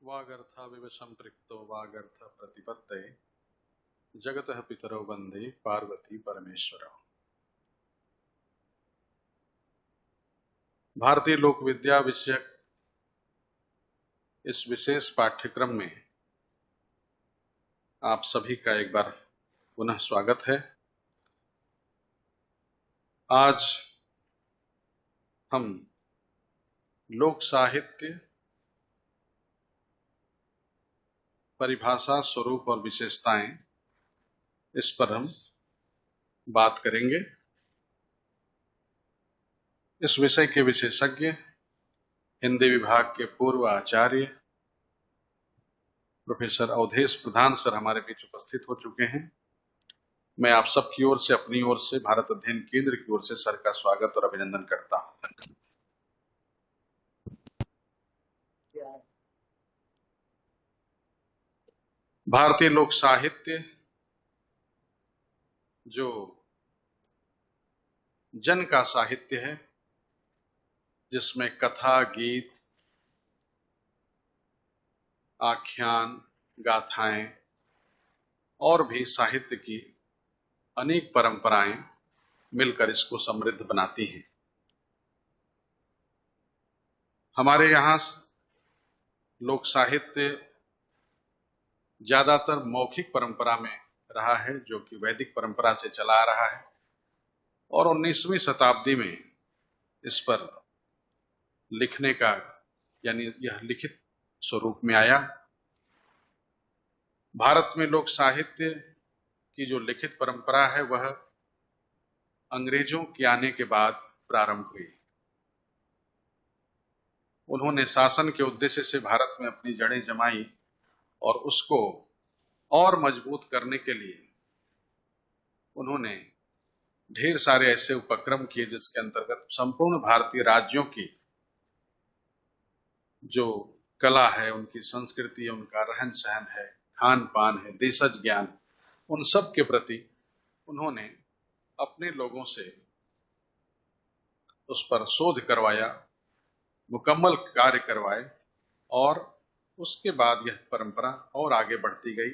वागर्थाविव संपृक्तो वागर्थ प्रतिपत्तये जगतः पितरौ वन्दे पार्वती परमेश्वरौ। भारतीय लोक विद्या विषयक इस विशेष पाठ्यक्रम में आप सभी का एक बार पुनः स्वागत है। आज हम लोक साहित्य, परिभाषा, स्वरूप और विशेषताएं, इस पर हम बात करेंगे। इस विषय के विशेषज्ञ हिंदी विभाग के पूर्व आचार्य प्रोफेसर अवधेश प्रधान सर हमारे बीच उपस्थित हो चुके हैं। मैं आप सबकी ओर से, अपनी ओर से, भारत अध्ययन केंद्र की ओर से सर का स्वागत और अभिनंदन करता हूं। भारतीय लोक साहित्य जो जन का साहित्य है, जिसमें कथा, गीत, आख्यान, गाथाएं और भी साहित्य की अनेक परंपराएं मिलकर इसको समृद्ध बनाती हैं। हमारे यहाँ लोक साहित्य ज्यादातर मौखिक परंपरा में रहा है, जो कि वैदिक परंपरा से चला आ रहा है, और 19वीं शताब्दी में इस पर लिखने का, यानी यह लिखित स्वरूप में आया। भारत में लोक साहित्य की जो लिखित परंपरा है वह अंग्रेजों के आने के बाद प्रारंभ हुई। उन्होंने शासन के उद्देश्य से भारत में अपनी जड़ें जमाई और उसको और मजबूत करने के लिए उन्होंने ढेर सारे ऐसे उपक्रम किए जिसके अंतर्गत संपूर्ण भारतीय राज्यों की जो कला है, उनकी संस्कृति, उनका रहन सहन है, खान पान है, देशज ज्ञान, उन सब के प्रति उन्होंने अपने लोगों से उस पर शोध करवाया, मुकम्मल कार्य करवाए, और उसके बाद यह परंपरा और आगे बढ़ती गई।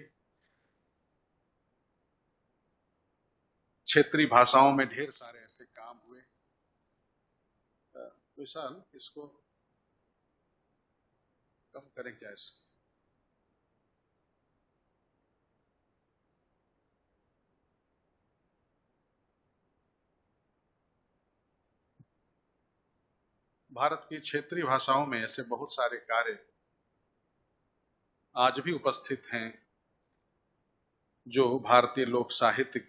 क्षेत्रीय भाषाओं में ढेर सारे ऐसे काम हुए। विशाल, इसको कम करें क्या? इसको भारत की क्षेत्रीय भाषाओं में ऐसे बहुत सारे कार्य आज भी उपस्थित हैं जो भारतीय लोक साहित्य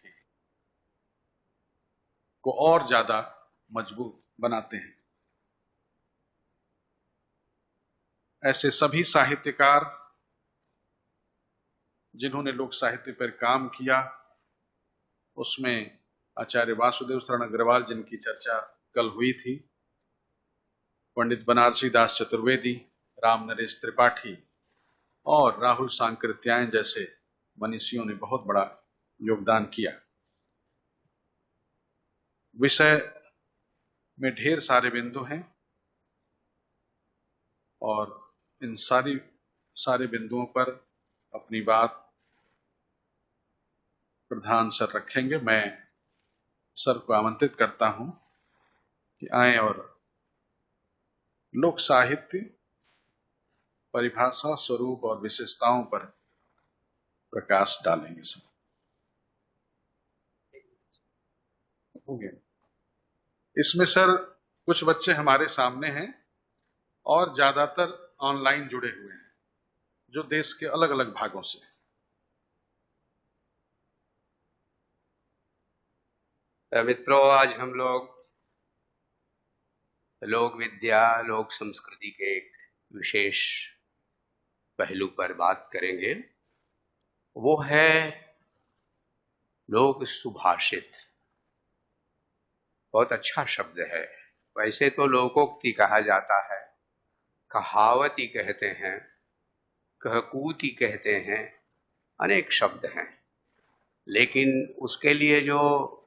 को और ज्यादा मजबूत बनाते हैं। ऐसे सभी साहित्यकार जिन्होंने लोक साहित्य पर काम किया, उसमें आचार्य वासुदेव शरण अग्रवाल, जिनकी चर्चा कल हुई थी, पंडित बनारसी दास चतुर्वेदी, राम नरेश त्रिपाठी और राहुल सांकृत्यायन जैसे मनीषियों ने बहुत बड़ा योगदान किया। विषय में ढेर सारे बिंदु हैं और इन सारे बिंदुओं पर अपनी बात प्रधान सर रखेंगे। मैं सर को आमंत्रित करता हूं कि आए और लोक साहित्य, परिभाषा, स्वरूप और विशेषताओं पर प्रकाश डालेंगे। सर हो गया। इसमें सर कुछ बच्चे हमारे सामने हैं और ज्यादातर ऑनलाइन जुड़े हुए हैं, जो देश के अलग अलग भागों से। मित्रों, आज हम लोग लोक विद्या, लोक संस्कृति के एक विशेष पहलू पर बात करेंगे। वो है लोक सुभाषित। बहुत अच्छा शब्द है। वैसे तो लोकोक्ति कहा जाता है, कहावती कहते हैं, कहकूती कहते हैं, अनेक शब्द हैं, लेकिन उसके लिए जो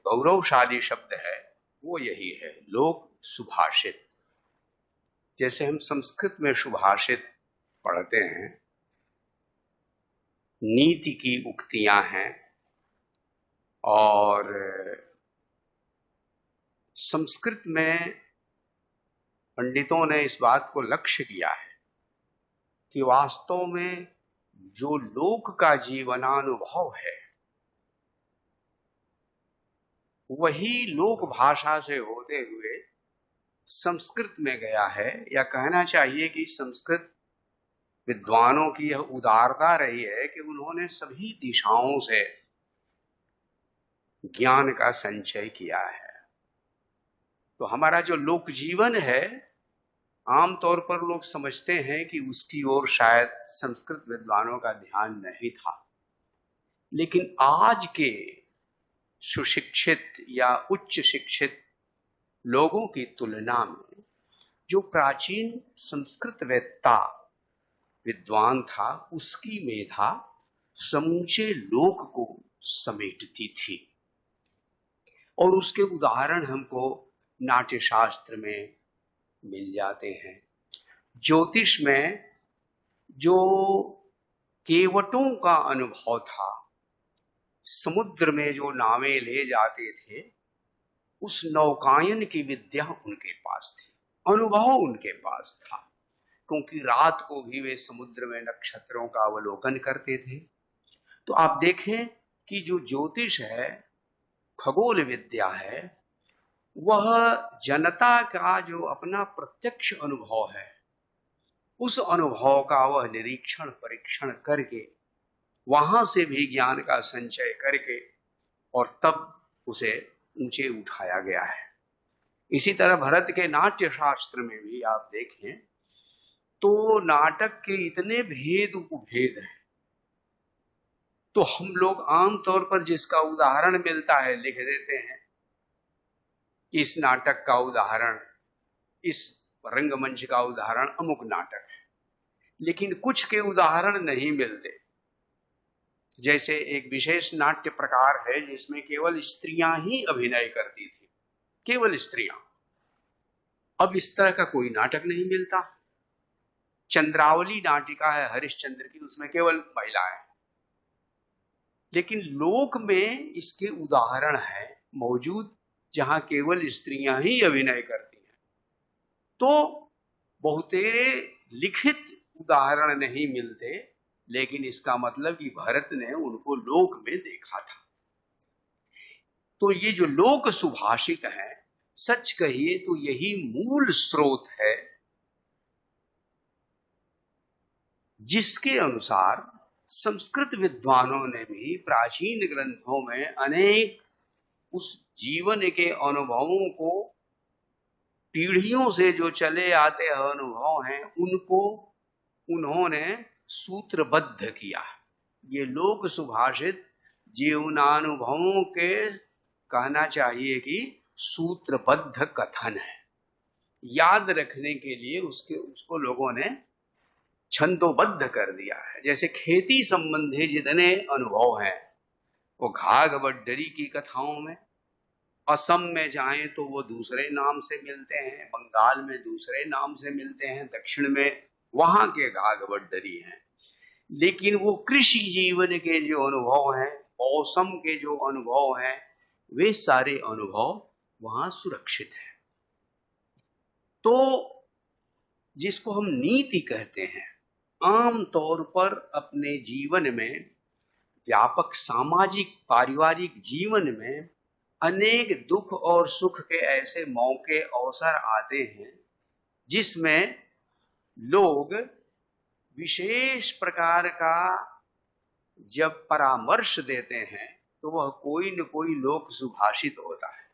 गौरवशाली शब्द है वो यही है, लोक सुभाषित। जैसे हम संस्कृत में सुभाषित पढ़ते हैं, नीति की उक्तियां हैं और संस्कृत में पंडितों ने इस बात को लक्ष्य किया है कि वास्तव में जो लोक का जीवनानुभव है वही लोक भाषा से होते हुए संस्कृत में गया है, या कहना चाहिए कि संस्कृत विद्वानों की यह उदारता रही है कि उन्होंने सभी दिशाओं से ज्ञान का संचय किया है। तो हमारा जो लोक जीवन है आमतौर पर लोग समझते हैं कि उसकी ओर शायद संस्कृत विद्वानों का ध्यान नहीं था, लेकिन आज के सुशिक्षित या उच्च शिक्षित लोगों की तुलना में जो प्राचीन संस्कृत वेत्ता विद्वान था उसकी मेधा समूचे लोक को समेटती थी। और उसके उदाहरण हमको नाट्य शास्त्र में मिल जाते हैं। ज्योतिष में जो केवटों का अनुभव था, समुद्र में जो नावें ले जाते थे, उस नौकायन की विद्या उनके पास थी, अनुभव उनके पास था, क्योंकि रात को भी वे समुद्र में नक्षत्रों का अवलोकन करते थे। तो आप देखें कि जो ज्योतिष है, खगोल विद्या है, वह जनता का जो अपना प्रत्यक्ष अनुभव है, उस अनुभव का वह निरीक्षण परीक्षण करके वहां से भी ज्ञान का संचय करके और तब उसे ऊंचे उठाया गया है। इसी तरह भरत के नाट्य शास्त्र में भी आप देखें तो नाटक के इतने भेद उपभेद हैं। तो हम लोग आमतौर पर जिसका उदाहरण मिलता है लिख देते हैं, इस नाटक का उदाहरण, इस रंगमंच का उदाहरण अमुक नाटक है, लेकिन कुछ के उदाहरण नहीं मिलते। जैसे एक विशेष नाट्य प्रकार है जिसमें केवल स्त्रियां ही अभिनय करती थी, केवल स्त्रियां। अब इस तरह का कोई नाटक नहीं मिलता। चंद्रावली नाटिका है हरिश्चंद्र की, उसमें केवल महिलाएं, लेकिन लोक में इसके उदाहरण है मौजूद जहां केवल स्त्रियां ही अभिनय करती हैं। तो बहुतेरे लिखित उदाहरण नहीं मिलते, लेकिन इसका मतलब कि भरत ने उनको लोक में देखा था। तो ये जो लोक सुभाषित है, सच कहिए तो यही मूल स्रोत है जिसके अनुसार संस्कृत विद्वानों ने भी प्राचीन ग्रंथों में अनेक उस जीवन के अनुभवों को, पीढ़ियों से जो चले आते अनुभव हैं, उनको उन्होंने सूत्रबद्ध किया। ये लोक सुभाषित जीवनानुभवों के कहना चाहिए कि सूत्रबद्ध कथन है। याद रखने के लिए उसको लोगों ने छंदोबद्ध कर दिया है। जैसे खेती संबंधी जितने अनुभव हैं वो घाघवड्डरी की कथाओं में, असम में जाएं तो वो दूसरे नाम से मिलते हैं, बंगाल में दूसरे नाम से मिलते हैं, दक्षिण में वहां के घाघवड्डरी हैं। लेकिन वो कृषि जीवन के जो अनुभव हैं, मौसम के जो अनुभव हैं, वे सारे अनुभव वहां सुरक्षित है। तो जिसको हम नीति कहते हैं, आम तौर पर अपने जीवन में, व्यापक सामाजिक पारिवारिक जीवन में अनेक दुख और सुख के ऐसे मौके अवसर आते हैं जिसमें लोग विशेष प्रकार का जब परामर्श देते हैं तो वह कोई न कोई लोक सुभाषित होता है।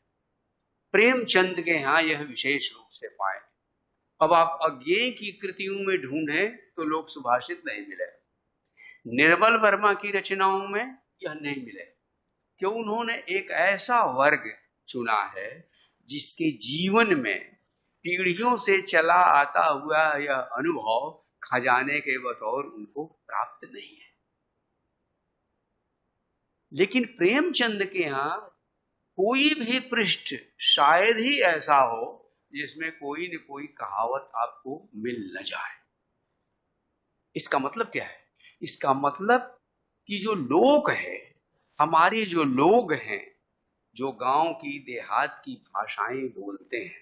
प्रेमचंद के यहाँ यह विशेष रूप से पाए। अब आप अज्ञेय की कृतियों में ढूंढें तो लोक सुभाषित नहीं मिले। निर्मल वर्मा की रचनाओं में यह नहीं मिले, क्यों? उन्होंने एक ऐसा वर्ग चुना है जिसके जीवन में पीढ़ियों से चला आता हुआ यह अनुभव खजाने के बतौर उनको प्राप्त नहीं है। लेकिन प्रेमचंद के यहाँ कोई भी पृष्ठ शायद ही ऐसा हो जिसमें कोई न कोई कहावत आपको मिल न जाए। इसका मतलब क्या है? इसका मतलब कि जो लोग हैं, हमारे जो लोग हैं, जो गांव की देहात की भाषाएं बोलते हैं,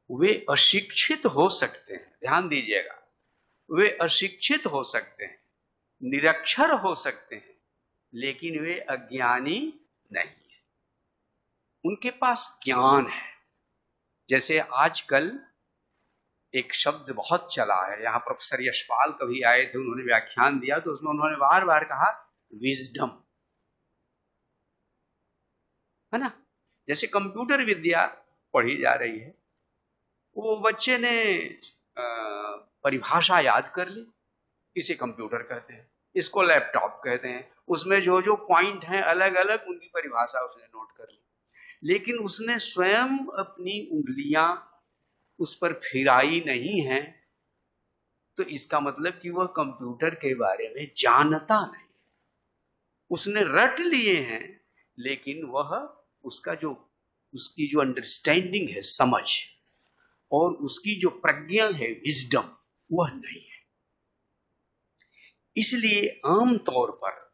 वे अशिक्षित हो सकते हैं, ध्यान दीजिएगा, वे अशिक्षित हो सकते हैं, निरक्षर हो सकते हैं, लेकिन वे अज्ञानी नहीं है, उनके पास ज्ञान है। जैसे आजकल एक शब्द बहुत चला है, यहां प्रोफेसर यशपाल कभी आए थे, उन्होंने व्याख्यान दिया तो उसमें उन्होंने बार बार कहा विजडम, है ना। जैसे कंप्यूटर विद्या पढ़ी जा रही है, वो बच्चे ने परिभाषा याद कर ली, इसे कंप्यूटर कहते हैं, इसको लैपटॉप कहते हैं, उसमें जो जो पॉइंट हैं अलग अलग उनकी परिभाषा उसने नोट कर ली, लेकिन उसने स्वयं अपनी उंगलियां उस पर फिराई नहीं है, तो इसका मतलब कि वह कंप्यूटर के बारे में जानता नहीं, उसने रट लिए हैं, लेकिन वह उसकी जो अंडरस्टैंडिंग है, समझ, और उसकी जो प्रज्ञा है, विजडम, वह नहीं है। इसलिए आमतौर पर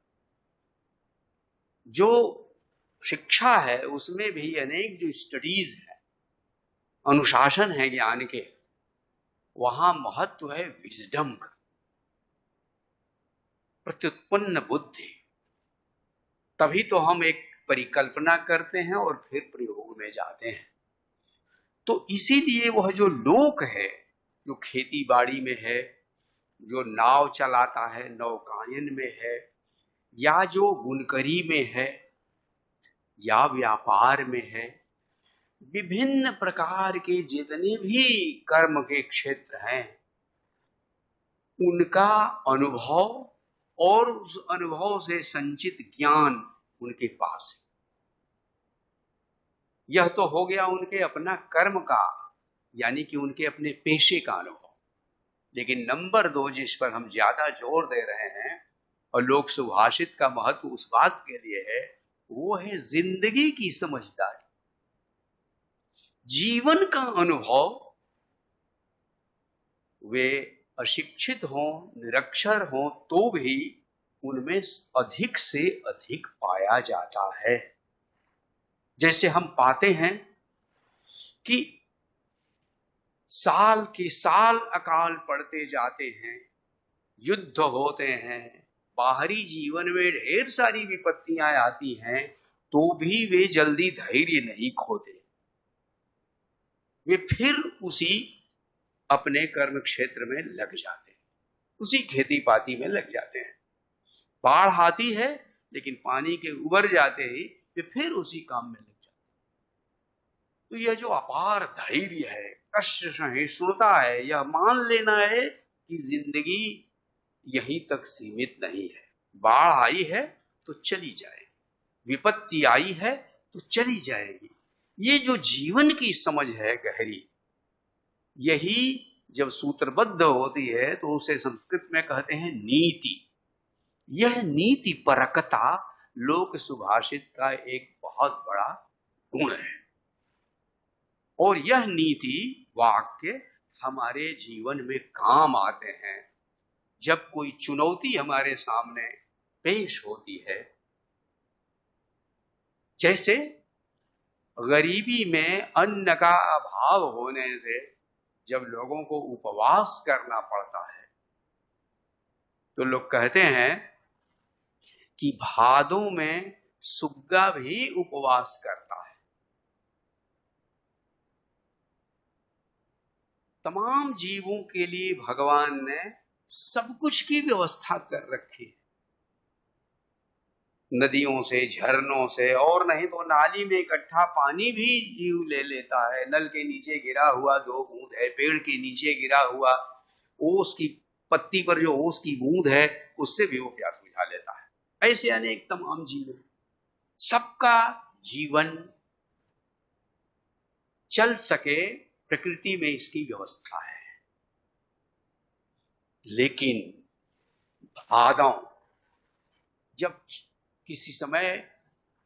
जो शिक्षा है उसमें भी अनेक जो स्टडीज है, अनुशासन है ज्ञान के, वहां महत्व है विजडम का, प्रत्युत्पन्न बुद्धि। तभी तो हम एक परिकल्पना करते हैं और फिर प्रयोग में जाते हैं। तो इसीलिए वह जो लोक है, जो खेती बाड़ी में है, जो नाव चलाता है, नौकायन में है, या जो बुनकरी में है, या व्यापार में है, विभिन्न प्रकार के जितने भी कर्म के क्षेत्र हैं, उनका अनुभव और उस अनुभव से संचित ज्ञान उनके पास है। यह तो हो गया उनके अपना कर्म का, यानी कि उनके अपने पेशे का अनुभव। लेकिन नंबर 2 जिस पर हम ज्यादा जोर दे रहे हैं, और लोक सुभाषित का महत्व उस बात के लिए है, वो है जिंदगी की समझदारी, जीवन का अनुभव। वे अशिक्षित हों, निरक्षर हों, तो भी उनमें अधिक से अधिक पाया जाता है। जैसे हम पाते हैं कि साल के साल अकाल पड़ते जाते हैं, युद्ध होते हैं, बाहरी जीवन में ढेर सारी विपत्तियां आती हैं, तो भी वे जल्दी धैर्य नहीं खोते, वे फिर उसी अपने कर्म क्षेत्र में लग जाते हैं, उसी खेती पाती में लग जाते हैं। बाढ़ आती है, लेकिन पानी के उबर जाते ही वे फिर उसी काम में लग जाते हैं। तो यह जो अपार धैर्य है, कष्ट सहिष्णुता है, यह मान लेना है कि जिंदगी यहीं तक सीमित नहीं है। बाढ़ आई है तो चली जाएगी, विपत्ति आई है तो चली जाएगी। ये जो जीवन की समझ है गहरी, यही जब सूत्रबद्ध होती है तो उसे संस्कृत में कहते हैं नीति। यह नीति परकता लोक सुभाषित का एक बहुत बड़ा गुण है, और यह नीति वाक्य हमारे जीवन में काम आते हैं। जब कोई चुनौती हमारे सामने पेश होती है, जैसे गरीबी में अन्न का अभाव होने से जब लोगों को उपवास करना पड़ता है, तो लोग कहते हैं कि भादों में सुग्गा भी उपवास करता है। तमाम जीवों के लिए भगवान ने सब कुछ की व्यवस्था कर रखी है, नदियों से, झरनों से, और नहीं तो नाली में इकट्ठा पानी भी जीव ले लेता है। नल के नीचे गिरा हुआ 2 बूंद है, पेड़ के नीचे गिरा हुआ ओस की पत्ती पर जो ओस की बूंद है, उससे भी वो प्यास बुझा लेता है। ऐसे अनेक तमाम जीव हैं, सबका जीवन चल सके, प्रकृति में इसकी व्यवस्था है। लेकिन भादों, जब किसी समय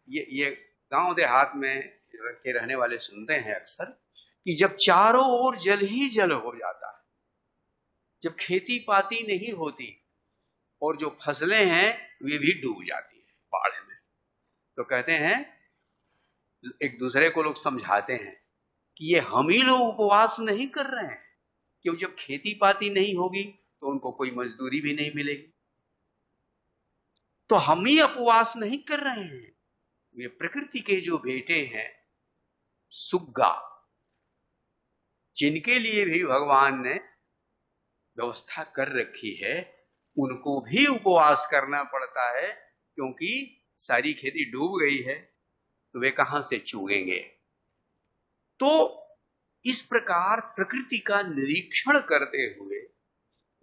ये गांव देहात में के रहने वाले सुनते हैं अक्सर कि जब चारों ओर जल ही जल हो जाता है, जब खेती पाती नहीं होती, और जो फसलें हैं वे भी डूब जाती है बाढ़ में। तो कहते हैं, एक दूसरे को लोग समझाते हैं कि ये हम ही लोग उपवास नहीं कर रहे हैं, क्योंकि जब खेती पाती नहीं होगी तो उनको कोई मजदूरी भी नहीं मिलेगी। तो हम ही उपवास नहीं कर रहे हैं, ये प्रकृति के जो बेटे हैं सुग्गा, जिनके लिए भी भगवान ने व्यवस्था कर रखी है, उनको भी उपवास करना पड़ता है, क्योंकि सारी खेती डूब गई है तो वे कहां से चुगेंगे। तो इस प्रकार प्रकृति का निरीक्षण करते हुए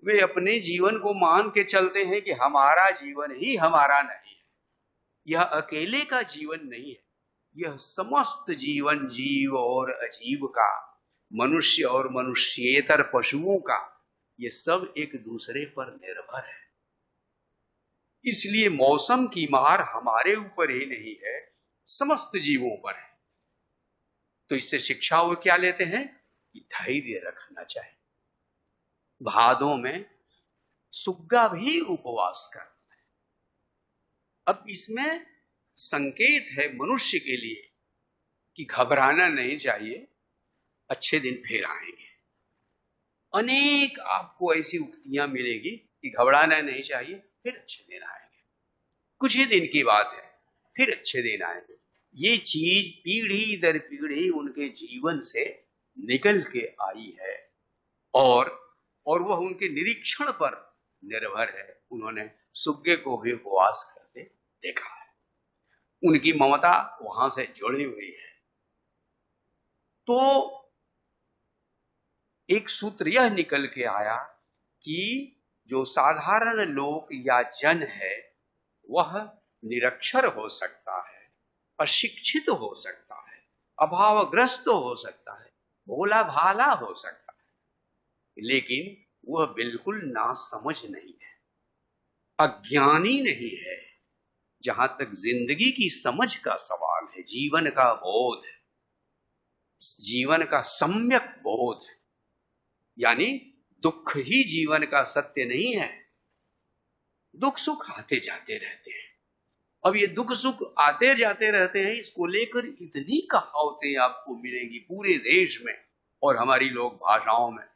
वे अपने जीवन को मान के चलते हैं कि हमारा जीवन ही हमारा नहीं है, यह अकेले का जीवन नहीं है, यह समस्त जीवन जीव और अजीव का, मनुष्य और मनुष्येतर पशुओं का, ये सब एक दूसरे पर निर्भर है। इसलिए मौसम की मार हमारे ऊपर ही नहीं है, समस्त जीवों पर है। तो इससे शिक्षा वो क्या लेते हैं कि धैर्य रखना चाहिए। भादों में सुग्गा भी उपवास करता है। अब इसमें संकेत है मनुष्य के लिए कि घबराना नहीं चाहिए, अच्छे दिन फिर आएंगे। अनेक आपको ऐसी उक्तियां मिलेगी कि घबराना नहीं चाहिए, फिर अच्छे दिन आएंगे, कुछ ही दिन की बात है, फिर अच्छे दिन आएंगे। ये चीज पीढ़ी दर पीढ़ी उनके जीवन से निकल के आई है और वह उनके निरीक्षण पर निर्भर है। उन्होंने सुग्गे को भी उपवास करते देखा है, उनकी ममता वहां से जुड़ी हुई है। तो एक सूत्र यह निकल के आया कि जो साधारण लोग या जन है वह निरक्षर हो सकता है, अशिक्षित हो सकता है, अभावग्रस्त हो सकता है, भोला भाला हो सकता है, लेकिन वह बिल्कुल नासमझ नहीं है, अज्ञानी नहीं है। जहां तक जिंदगी की समझ का सवाल है, जीवन का बोध, जीवन का सम्यक बोध, यानी दुख ही जीवन का सत्य नहीं है। दुख सुख आते जाते रहते हैं। अब ये दुख सुख आते जाते रहते हैं, इसको लेकर इतनी कहावतें आपको मिलेंगी पूरे देश में और हमारी लोक भाषाओं में,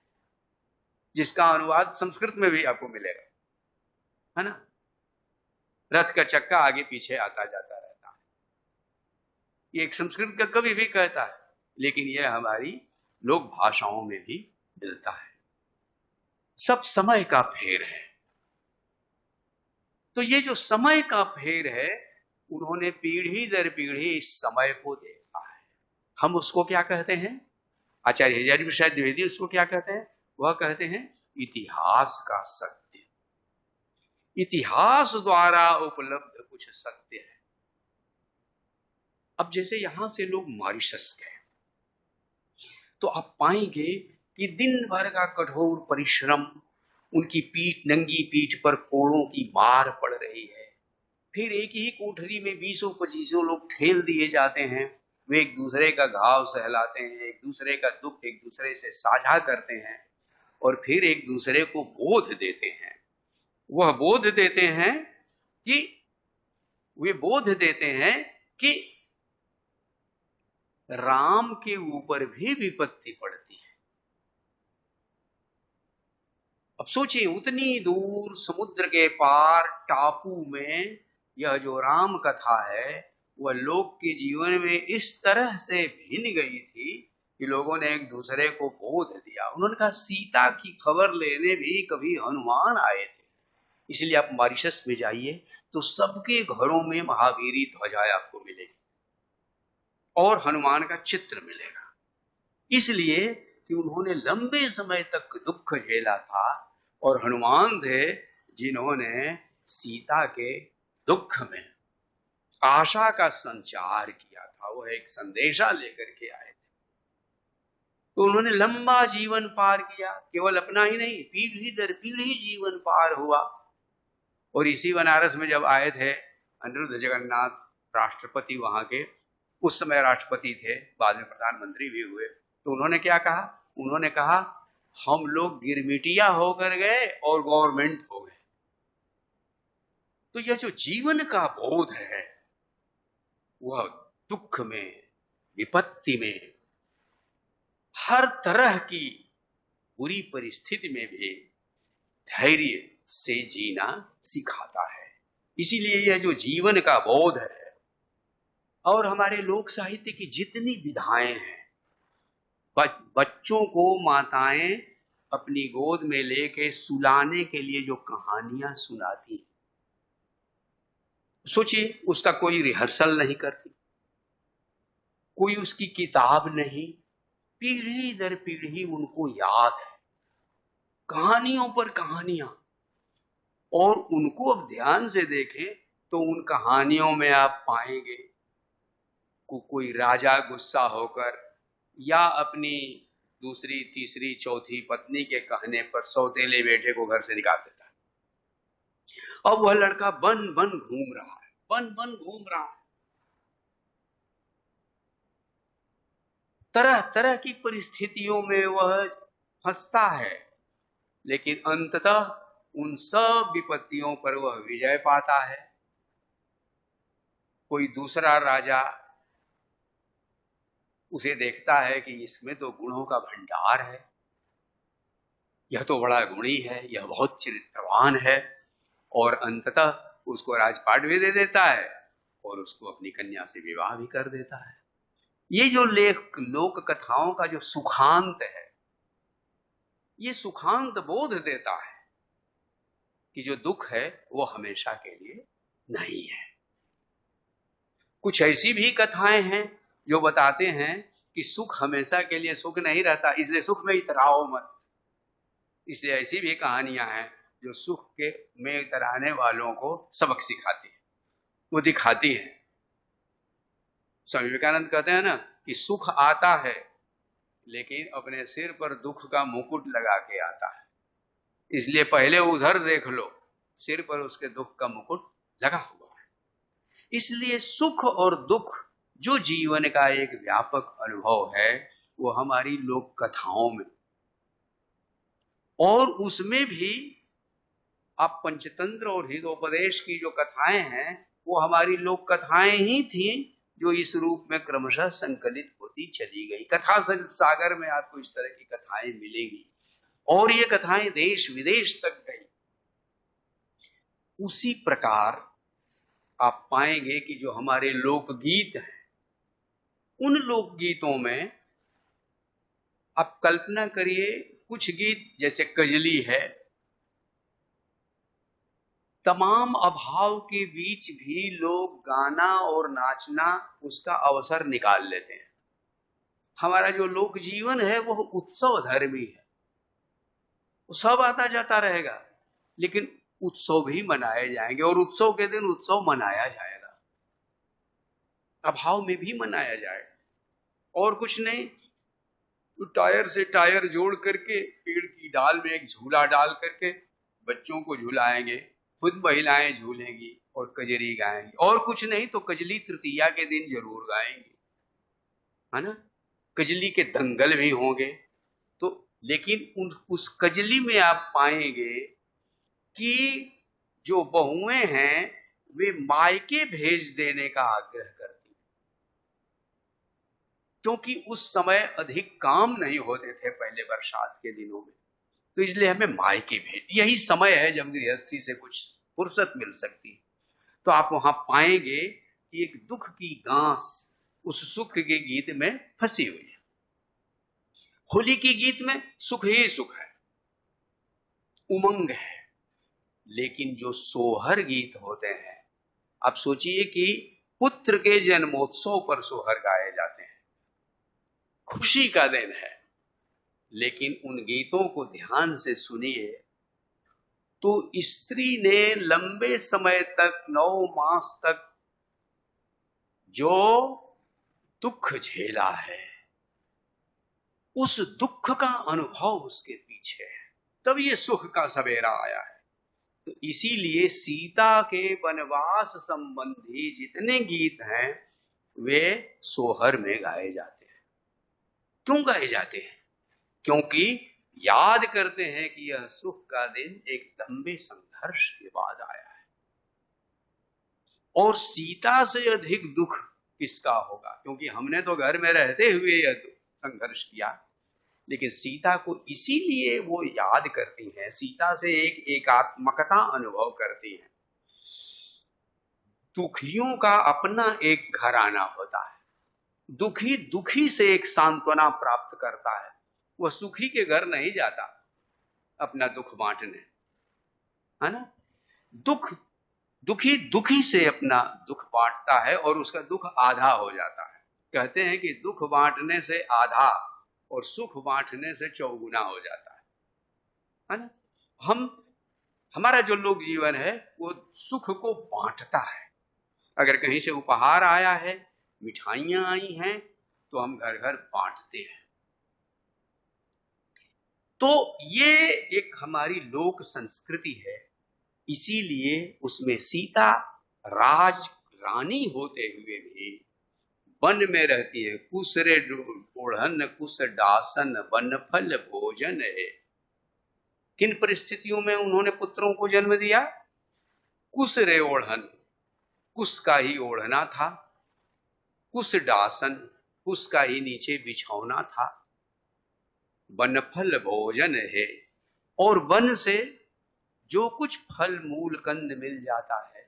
जिसका अनुवाद संस्कृत में भी आपको मिलेगा, है ना। रथ का चक्का आगे पीछे आता जाता रहता है, ये एक संस्कृत का कवि भी कहता है, लेकिन यह हमारी लोक भाषाओं में भी मिलता है। सब समय का फेर है। तो ये जो समय का फेर है, उन्होंने पीढ़ी दर पीढ़ी इस समय को देखा है। हम उसको क्या कहते हैं, आचार्य हजारी प्रसाद द्विवेदी उसको क्या कहते हैं, वह कहते हैं इतिहास का सत्य। इतिहास द्वारा उपलब्ध कुछ सत्य है। अब जैसे यहां से लोग मॉरिशस गए तो आप पाएंगे कि दिन भर का कठोर परिश्रम, उनकी पीठ, नंगी पीठ पर कोड़ों की मार पड़ रही है। फिर एक ही कोठरी में 20-25 लोग ठेल दिए जाते हैं। वे एक दूसरे का घाव सहलाते हैं, एक दूसरे का दुख एक दूसरे से साझा करते हैं और फिर एक दूसरे को बोध देते हैं। वह बोध देते हैं कि वे बोध देते हैं कि राम के ऊपर भी विपत्ति पड़ती है। अब सोचिए, उतनी दूर समुद्र के पार टापू में यह जो राम कथा है वह लोग के जीवन में इस तरह से भिन्न गई थी कि लोगों ने एक दूसरे को बोध दिया। उन्होंने कहा सीता की खबर लेने भी कभी हनुमान आए थे। इसलिए आप मॉरिशस में जाइए तो सबके घरों में महावीरी ध्वजाएं आपको मिलेगी और हनुमान का चित्र मिलेगा, इसलिए कि उन्होंने लंबे समय तक दुख झेला था और हनुमान थे जिन्होंने सीता के दुख में आशा का संचार किया था। वह एक संदेशा लेकर के आए थे। तो उन्होंने लंबा जीवन पार किया, केवल अपना ही नहीं, पीढ़ी दर पीढ़ी जीवन पार हुआ। और इसी बनारस में जब आए थे अनिरुद्ध जगन्नाथ राष्ट्रपति वहां के, उस समय राष्ट्रपति थे, बाद में प्रधानमंत्री भी हुए, तो उन्होंने क्या कहा, उन्होंने कहा हम लोग गिरमिटिया होकर गए और गवर्नमेंट हो गए। तो यह जो जीवन का बोध है वह दुख में, विपत्ति में, हर तरह की बुरी परिस्थिति में भी धैर्य से जीना सिखाता है। इसीलिए यह जो जीवन का बोध है, और हमारे लोक साहित्य की जितनी विधाएं हैं, बच्चों को माताएं अपनी गोद में लेके सुलाने के लिए जो कहानियां सुनाती, सोचिए उसका कोई रिहर्सल नहीं करती, कोई उसकी किताब नहीं, पीढ़ी दर पीढ़ी उनको याद है, कहानियों पर कहानियां। और उनको अब ध्यान से देखें तो उन कहानियों में आप पाएंगे कोई राजा गुस्सा होकर या अपनी दूसरी, तीसरी, चौथी पत्नी के कहने पर सौतेले बेटे को घर से निकाल देता है। अब वह लड़का बन बन घूम रहा है, बन बन घूम रहा है, तरह तरह की परिस्थितियों में वह फंसता है, लेकिन अंततः उन सब विपत्तियों पर वह विजय पाता है। कोई दूसरा राजा उसे देखता है कि इसमें तो गुणों का भंडार है, यह तो बड़ा गुणी है, यह बहुत चरित्रवान है, और अंततः उसको राजपाट भी दे देता है और उसको अपनी कन्या से विवाह भी कर देता है। ये जो लोक कथाओं का जो सुखांत है, ये सुखांत बोध देता है कि जो दुख है वो हमेशा के लिए नहीं है। कुछ ऐसी भी कथाएं हैं जो बताते हैं कि सुख हमेशा के लिए सुख नहीं रहता, इसलिए सुख में इतराओ मत। इसलिए ऐसी भी कहानियां हैं जो सुख के में इतराने वालों को सबक सिखाती है, वो दिखाती है। स्वामी विवेकानंद कहते हैं ना कि सुख आता है लेकिन अपने सिर पर दुख का मुकुट लगा के आता है, इसलिए पहले उधर देख लो, सिर पर उसके दुख का मुकुट लगा हुआ है। इसलिए सुख और दुख जो जीवन का एक व्यापक अनुभव है वो हमारी लोक कथाओं में, और उसमें भी आप पंचतंत्र और हितोपदेश की जो कथाएं हैं वो हमारी लोक कथाएं ही थी जो इस रूप में क्रमशः संकलित होती चली गई। कथा सागर में आपको इस तरह की कथाएं मिलेंगी और ये कथाएं देश विदेश तक गई। उसी प्रकार आप पाएंगे कि जो हमारे लोकगीत हैं, उन लोकगीतों में आप कल्पना करिए, कुछ गीत जैसे कजली है, तमाम अभाव के बीच भी लोग गाना और नाचना उसका अवसर निकाल लेते हैं। हमारा जो लोक जीवन है वो उत्सव धर्मी है, वो सब आता जाता रहेगा, लेकिन उत्सव भी मनाए जाएंगे और उत्सव के दिन उत्सव मनाया जाएगा, अभाव में भी मनाया जाएगा। और कुछ नहीं, तो टायर से टायर जोड़ करके पेड़ की डाल में एक झूला डाल करके बच्चों को झुलाएंगे, खुद महिलाएं झूलेंगी और कजरी गाएंगी। और कुछ नहीं तो कजली तृतीया के दिन जरूर गाएंगे, है ना, कजली के दंगल भी होंगे। तो लेकिन उस कजली में आप पाएंगे कि जो बहुएं हैं वे मायके भेज देने का आग्रह करती, क्योंकि उस समय अधिक काम नहीं होते थे पहले बरसात के दिनों में, तो इसलिए हमें मायके भेज, यही समय है जब गृहस्थी से कुछ फुर्सत मिल सकती है। तो आप वहां पाएंगे कि एक दुख की गांस उस सुख के गीत में फंसी हुई है। होली की गीत में सुख ही सुख है, उमंग है, लेकिन जो सोहर गीत होते हैं, आप सोचिए कि पुत्र के जन्मोत्सव पर सोहर गाए जाते हैं, खुशी का दिन है, लेकिन उन गीतों को ध्यान से सुनिए तो स्त्री ने लंबे समय तक, 9 मास तक जो दुख झेला है, उस दुख का अनुभव उसके पीछे है, तब ये सुख का सवेरा आया है। तो इसीलिए सीता के वनवास संबंधी जितने गीत हैं वे सोहर में गाए जाते हैं। क्यों गाए जाते हैं? क्योंकि याद करते हैं कि यह सुख का दिन एक लंबे संघर्ष के बाद आया है, और सीता से अधिक दुख किसका होगा, क्योंकि हमने तो घर में रहते हुए यह संघर्ष किया, लेकिन सीता को इसीलिए वो याद करती हैं, सीता से एक एकात्मकता अनुभव करती हैं। दुखियों का अपना एक घराना होता है, दुखी दुखी से एक सांत्वना प्राप्त करता है, वह सुखी के घर नहीं जाता अपना दुख बांटने, है ना। दुखी दुखी से अपना दुख बांटता है और उसका दुख आधा हो जाता है। कहते हैं कि दुख बांटने से आधा और सुख बांटने से चौगुना हो जाता है ना। हमारा जो लोक जीवन है वो सुख को बांटता है। अगर कहीं से उपहार आया है, मिठाइयां आई हैं, तो हम घर घर बांटते हैं। तो ये एक हमारी लोक संस्कृति है, इसीलिए उसमें सीता राज रानी होते हुए भी वन में रहती है। कुश रे ओढ़न कुश डासन वन फल भोजन है। किन परिस्थितियों में उन्होंने पुत्रों को जन्म दिया? कुश रे ओढ़न, कुश का ही ओढ़ना था, कुश डासन, कुश का ही नीचे बिछौना था, वन फल भोजन है, और वन से जो कुछ फल मूल कंद मिल जाता है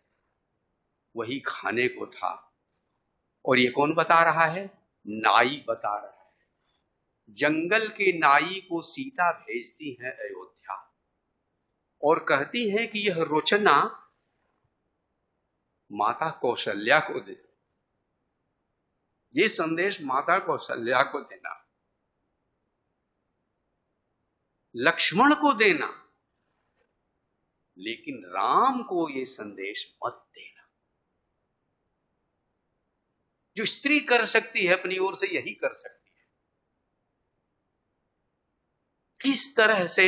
वही खाने को था। और ये कौन बता रहा है? नाई बता रहा है। जंगल के नाई को सीता भेजती है अयोध्या और कहती है कि यह रोचना माता कौशल्या को दे, ये संदेश माता कौशल्या को देना, लक्ष्मण को देना, लेकिन राम को ये संदेश मत देना। जो स्त्री कर सकती है अपनी ओर से यही कर सकती है। किस तरह से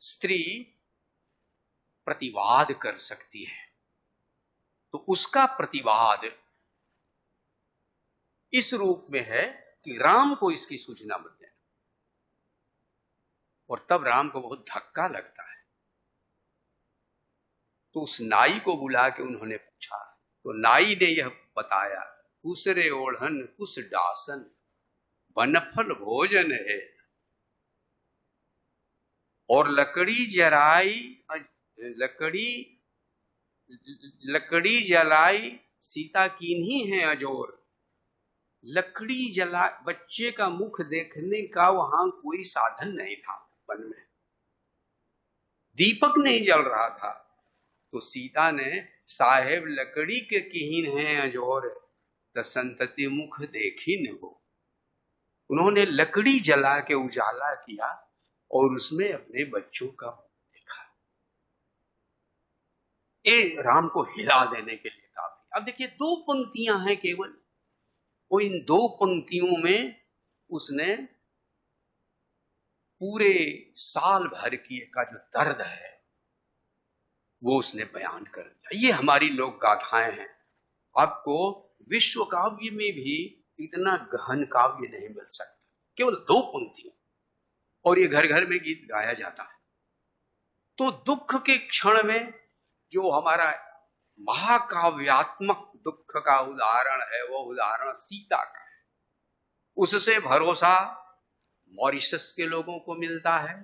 स्त्री प्रतिवाद कर सकती है, तो उसका प्रतिवाद इस रूप में है कि राम को इसकी सूचना मत देना। और तब राम को बहुत धक्का लगता है, तो उस नाई को बुला के उन्होंने पूछा, तो नाई ने यह बताया, कुश रे ओढ़न कुश डासन वनफल भोजन है, और लकड़ी जलाई सीता कीन्ही है अजोर। लकड़ी जला, बच्चे का मुख देखने का वहां कोई साधन नहीं था, वन में दीपक नहीं जल रहा था, तो सीता ने साहेब लकड़ी के कीन है अजोर त संतति मुख देखी न हो। उन्होंने लकड़ी जला के उजाला किया और उसमें अपने बच्चों का मुख देखा। ये राम को हिला देने के लिए काफी। अब देखिए, दो पंक्तियां हैं केवल, वो इन दो पंक्तियों में उसने पूरे साल भर की का जो दर्द है वो उसने बयान कर दिया। ये हमारी लोक गाथाएं हैं। आपको विश्व काव्य में भी इतना गहन काव्य नहीं मिल सकता, केवल दो पंक्तियों, और ये घर घर में गीत गाया जाता है। तो दुख के क्षण में जो हमारा महाकाव्यात्मक दुख का उदाहरण है, वो उदाहरण सीता का है। उससे भरोसा मॉरिशस के लोगों को मिलता है,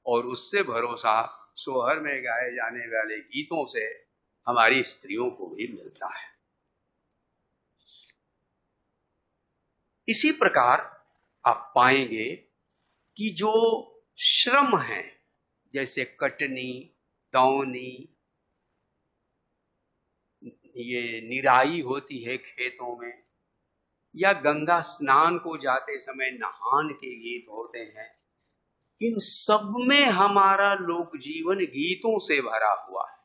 और उससे भरोसा सोहर में गाए जाने वाले गीतों से हमारी स्त्रियों को भी मिलता है। इसी प्रकार आप पाएंगे कि जो श्रम है, जैसे कटनी, दौनी, ये निराई होती है खेतों में, या गंगा स्नान को जाते समय नहान के गीत होते हैं, इन सब में हमारा लोक जीवन गीतों से भरा हुआ है।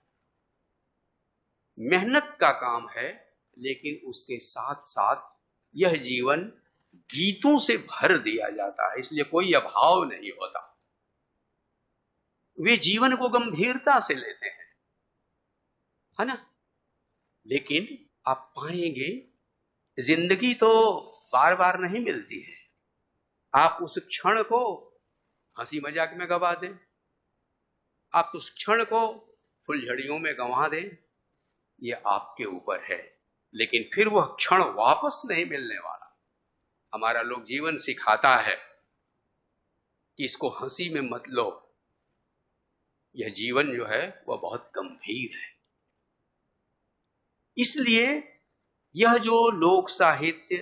मेहनत का काम है, लेकिन उसके साथ साथ यह जीवन गीतों से भर दिया जाता है, इसलिए कोई अभाव नहीं होता। वे जीवन को गंभीरता से लेते हैं, है ना। लेकिन आप पाएंगे जिंदगी तो बार बार नहीं मिलती है। आप उस क्षण को हंसी मजाक में गवा दें, आप उस क्षण को फुलझड़ियों में गंवा दें, ये आपके ऊपर है, लेकिन फिर वह क्षण वापस नहीं मिलने वाला। हमारा लोग जीवन सिखाता है कि इसको हंसी में मत लो, यह जीवन जो है वह बहुत गंभीर है। इसलिए यह जो लोक साहित्य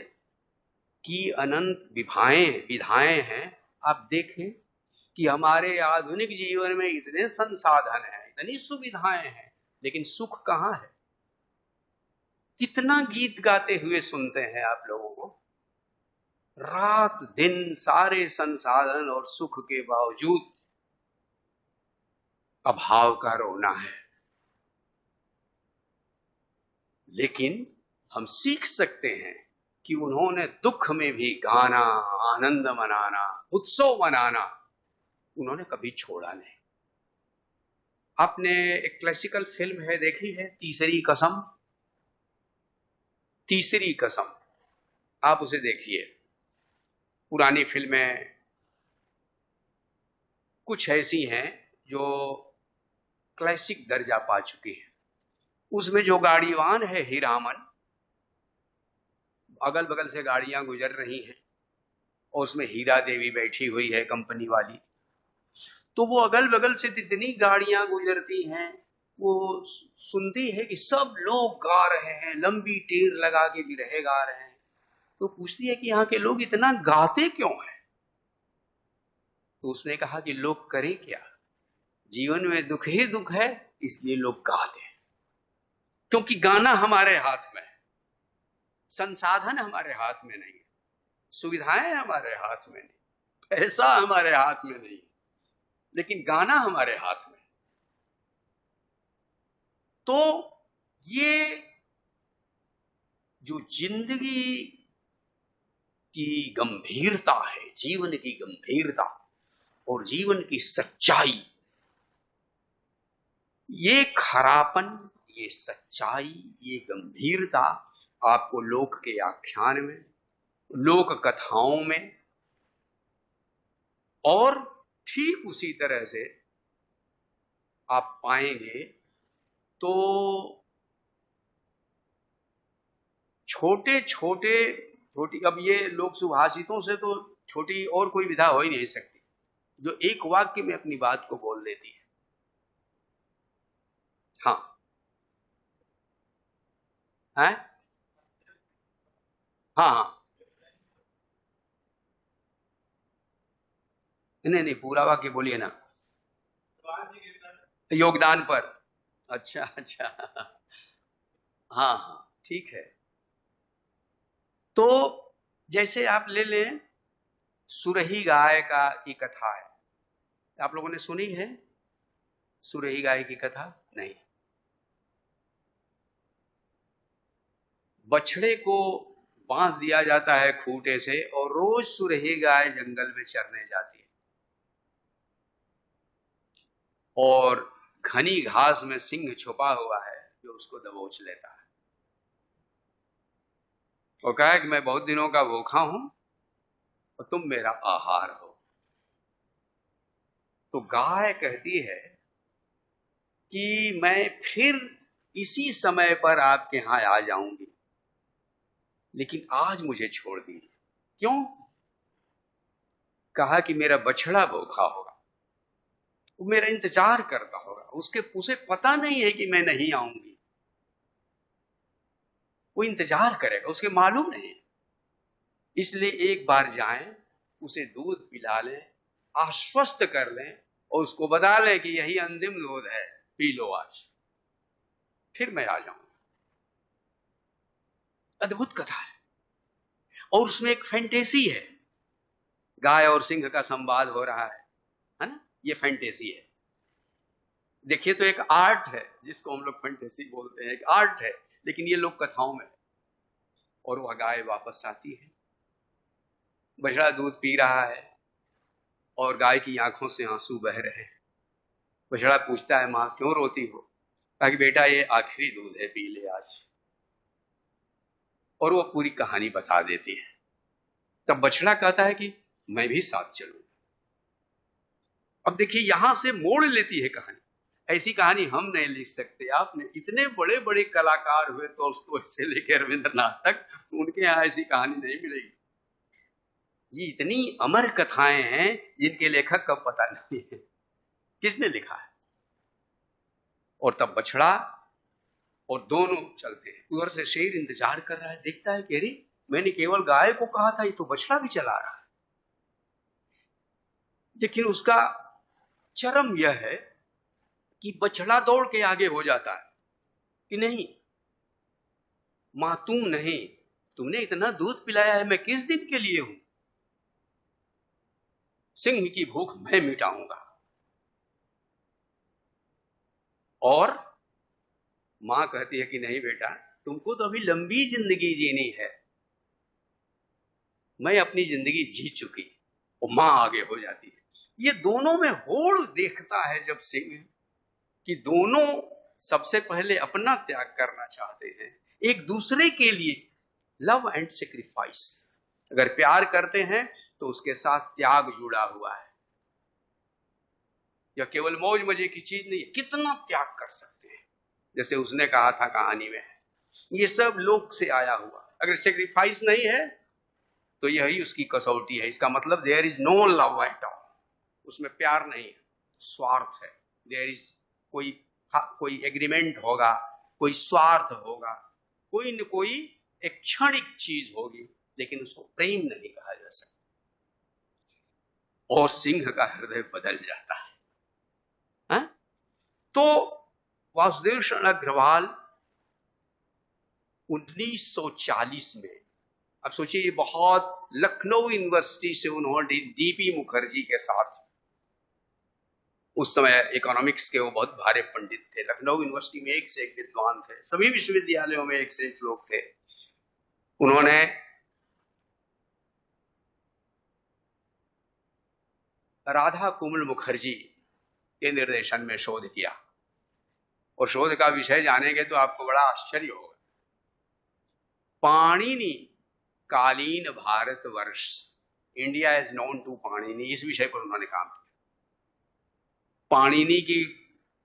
की अनंत विधाएं हैं, आप देखें कि हमारे आधुनिक जीवन में इतने संसाधन हैं, इतनी सुविधाएं हैं, लेकिन सुख कहाँ है? कितना गीत गाते हुए सुनते हैं आप लोगों को, रात दिन सारे संसाधन और सुख के बावजूद अभाव का रोना है। लेकिन हम सीख सकते हैं कि उन्होंने दुख में भी गाना, आनंद मनाना, उत्सव मनाना उन्होंने कभी छोड़ा नहीं। आपने एक क्लासिकल फिल्म है, देखी है, तीसरी कसम? तीसरी कसम, आप उसे देखिए। पुरानी फिल्में कुछ ऐसी हैं जो क्लासिक दर्जा पा चुकी हैं। उसमें जो गाड़ीवान है हीरामन, अगल बगल से गाड़ियां गुजर रही हैं और उसमें हीरा देवी बैठी हुई है कंपनी वाली, तो वो अगल बगल से जितनी गाड़ियां गुजरती हैं वो सुनती है कि सब लोग गा रहे हैं, लंबी टेर लगा के बिरहे गा रहे हैं। तो पूछती है कि यहाँ के लोग इतना गाते क्यों हैं? तो उसने कहा कि लोग करें क्या, जीवन में दुख ही दुख है, इसलिए लोग गाते हैं। क्योंकि गाना हमारे हाथ में है, संसाधन हमारे हाथ में नहीं है, सुविधाएं हमारे हाथ में नहीं, पैसा हमारे हाथ में नहीं, लेकिन गाना हमारे हाथ में। तो ये जो जिंदगी की गंभीरता है, जीवन की गंभीरता और जीवन की सच्चाई, ये खरापन, ये सच्चाई, ये गंभीरता आपको लोक के आख्यान में, लोक कथाओं में, और ठीक उसी तरह से आप पाएंगे तो छोटी, अब ये लोक सुभाषितों से तो छोटी और कोई विधा हो ही नहीं सकती, जो एक वाक्य में अपनी बात को बोल देती है। हाँ है, हाँ हाँ, नहीं पूरा वाक्य बोलिए ना। योगदान पर, अच्छा अच्छा, हाँ हाँ ठीक है। तो जैसे आप ले लें सुरही गाय का की कथा है, आप लोगों ने सुनी है सुरही गाय की कथा? नहीं। बछड़े को बांध दिया जाता है खूंटे से और रोज सुरही गाय जंगल में चरने जाती है और घनी घास में सिंह छुपा हुआ है जो उसको दबोच लेता है और कहा है कि मैं बहुत दिनों का भूखा हूं और तुम मेरा आहार हो। तो गाय कहती है कि मैं फिर इसी समय पर आपके यहां आ जाऊंगी, लेकिन आज मुझे छोड़ दीजिए। क्यों? कहा कि मेरा बछड़ा भूखा होगा, वो मेरा इंतजार करता होगा, उसे पता नहीं है कि मैं नहीं आऊंगी, वो इंतजार करेगा, उसके मालूम नहीं है। इसलिए एक बार जाएं, उसे दूध पिला लें, आश्वस्त कर लें और उसको बता लें कि यही अंतिम दूध है, पी लो आज, फिर मैं आ जाऊंगा। अद्भुत कथा है और उसमें एक फैंटेसी है, गाय और सिंह का संवाद हो रहा है ना, ये फैंटेसी है। देखिए तो एक आर्ट है जिसको हम लोग फैंटेसी बोलते हैं, एक आर्ट है, लेकिन ये लोग कथाओं में। और वह गाय वापस आती है, बछड़ा दूध पी रहा है और गाय की आंखों से आंसू बह रहे हैं। बछड़ा पूछता है, मां क्यों रोती हो? कहा कि बेटा ये आखिरी दूध है, पी ले आज। और वो पूरी कहानी बता देती है। तब बछड़ा कहता है कि मैं भी साथ चलूं। अब देखिए यहां से मोड़ लेती है कहानी। ऐसी कहानी हम नहीं लिख सकते। आपने इतने बड़े बड़े कलाकार हुए टॉल्स्टॉय से लेकर रविंद्रनाथ तक, उनके यहाँ ऐसी कहानी नहीं मिलेगी। ये इतनी अमर कथाएं हैं जिनके लेखक का पता नहीं है किसने लिखा है। और तब बछड़ा और दोनों चलते हैं, उधर से शेर इंतजार कर रहा है, देखता है कि अरे मैंने केवल गाय को कहा था, ये तो बछड़ा भी चला रहा है। लेकिन उसका चरम यह है कि बछड़ा दौड़ के आगे हो जाता है कि नहीं मां, तुम नहीं, तुमने इतना दूध पिलाया है, मैं किस दिन के लिए हूं, सिंह की भूख मैं मिटाऊंगा। और मां कहती है कि नहीं बेटा, तुमको तो अभी लंबी जिंदगी जीनी है, मैं अपनी जिंदगी जी चुकी। और मां आगे हो जाती है। ये दोनों में होड़ देखता है जब सिंह कि दोनों सबसे पहले अपना त्याग करना चाहते हैं, एक दूसरे के लिए लव एंड सेक्रीफाइस। अगर प्यार करते हैं तो उसके साथ त्याग जुड़ा हुआ है। यह केवल मौज मजे की चीज नहीं है, कितना त्याग कर सकते हैं। जैसे उसने कहा था कहानी में, ये सब लोक से आया हुआ। अगर सेक्रीफाइस नहीं है तो यही उसकी कसौटी है। इसका मतलब there is no love at all, उसमें प्यार नहीं है, स्वार्थ है। देयर इज कोई एग्रीमेंट होगा, कोई स्वार्थ होगा, कोई न कोई एक क्षणिक चीज होगी, लेकिन उसको प्रेम नहीं कहा जा सकता। और सिंह का हृदय बदल जाता है। तो वासुदेव शरण अग्रवाल 1940 में, अब सोचिए, ये बहुत लखनऊ यूनिवर्सिटी से उन्होंने डीपी मुखर्जी के साथ, उस समय इकोनॉमिक्स के वो बहुत भारे पंडित थे, लखनऊ यूनिवर्सिटी में एक से एक विद्वान थे, सभी विश्वविद्यालयों में एक से एक लोग थे। उन्होंने राधा कुमल मुखर्जी के निर्देशन में शोध किया। और शोध का विषय जानेंगे तो आपको बड़ा आश्चर्य होगा। पाणिनि कालीन Bharatvarsha, India is known to Panini, इस विषय पर उन्होंने काम किया। पाणिनि की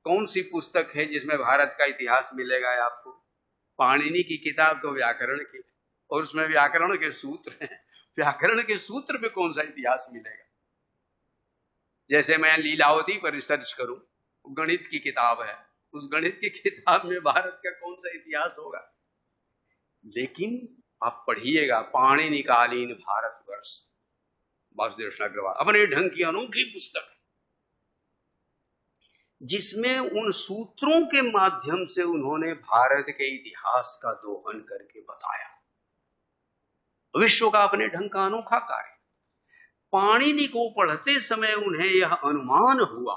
कौन सी पुस्तक है जिसमें भारत का इतिहास मिलेगा आपको? पाणिनि की किताब तो व्याकरण की, और उसमें व्याकरण के सूत्र हैं। व्याकरण के सूत्र में कौन सा इतिहास मिलेगा? जैसे मैं लीलावती पर रिसर्च करूं, गणित की किताब है, उस गणित की किताब में भारत का कौन सा इतिहास होगा? लेकिन आप पढ़िएगा पाणिनि कालीन भारतवर्ष, वासुदेव शरण अग्रवाल, अपने ढंग की अनोखी पुस्तक है, जिसमें उन सूत्रों के माध्यम से उन्होंने भारत के इतिहास का दोहन करके बताया। विश्व का अपने ढंग का अनोखा कार्य। पाणिनि को पढ़ते समय उन्हें यह अनुमान हुआ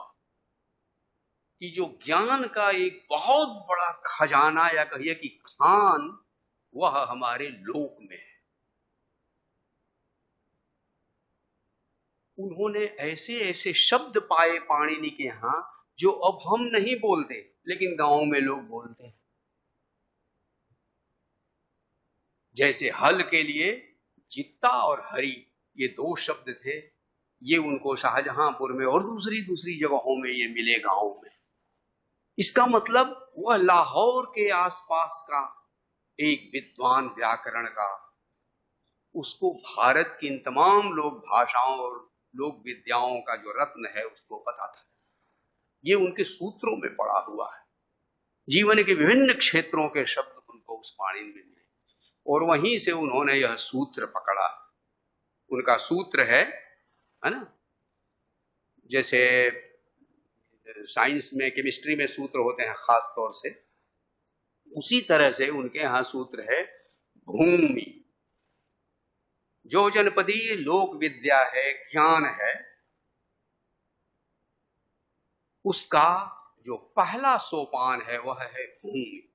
कि जो ज्ञान का एक बहुत बड़ा खजाना, या कहिए कि खान, वह हमारे लोक में है। उन्होंने ऐसे ऐसे शब्द पाए पाणिनि के यहां जो अब हम नहीं बोलते, लेकिन गांव में लोग बोलते हैं। जैसे हल के लिए जित्ता और हरि, ये दो शब्द थे, ये उनको शाहजहांपुर में और दूसरी जगहों में ये मिले गांव में। इसका मतलब वह लाहौर के आसपास का एक विद्वान व्याकरण का, उसको भारत की इन तमाम लोक भाषाओं और लोक विद्याओं का जो रत्न है उसको पता था। ये उनके सूत्रों में पड़ा हुआ है। जीवन के विभिन्न क्षेत्रों के शब्द उनको उस पाणिनि में मिले, और वहीं से उन्होंने यह सूत्र पकड़ा। उनका सूत्र है ना, जैसे साइंस में, केमिस्ट्री में सूत्र होते हैं खास तौर से, उसी तरह से उनके यहां सूत्र है भूमि। जो जनपदी लोक विद्या है, ज्ञान है, उसका जो पहला सोपान है वह है भूमि।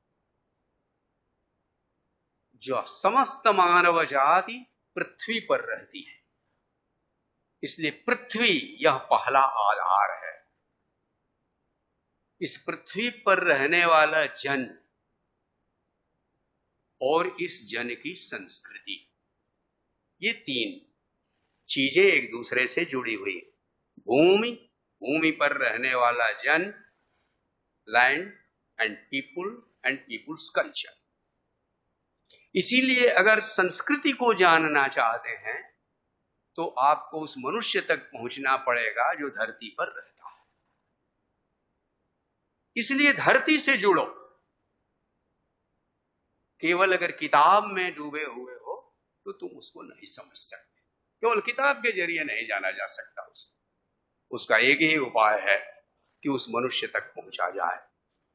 जो समस्त मानव जाति पृथ्वी पर रहती है, इसलिए पृथ्वी यह पहला आधार है। इस पृथ्वी पर रहने वाला जन और इस जन की संस्कृति, ये तीन चीजें एक दूसरे से जुड़ी हुई है। भूमि, भूमि पर रहने वाला जन, land and people and people's culture. इसीलिए अगर संस्कृति को जानना चाहते हैं तो आपको उस मनुष्य तक पहुंचना पड़ेगा जो धरती पर रहता है। इसलिए धरती से जुड़ो। केवल अगर किताब में डूबे हुए हो तो तुम उसको नहीं समझ सकते। केवल किताब के जरिए नहीं जाना जा सकता उसका एक ही उपाय है कि उस मनुष्य तक पहुंचा जाए।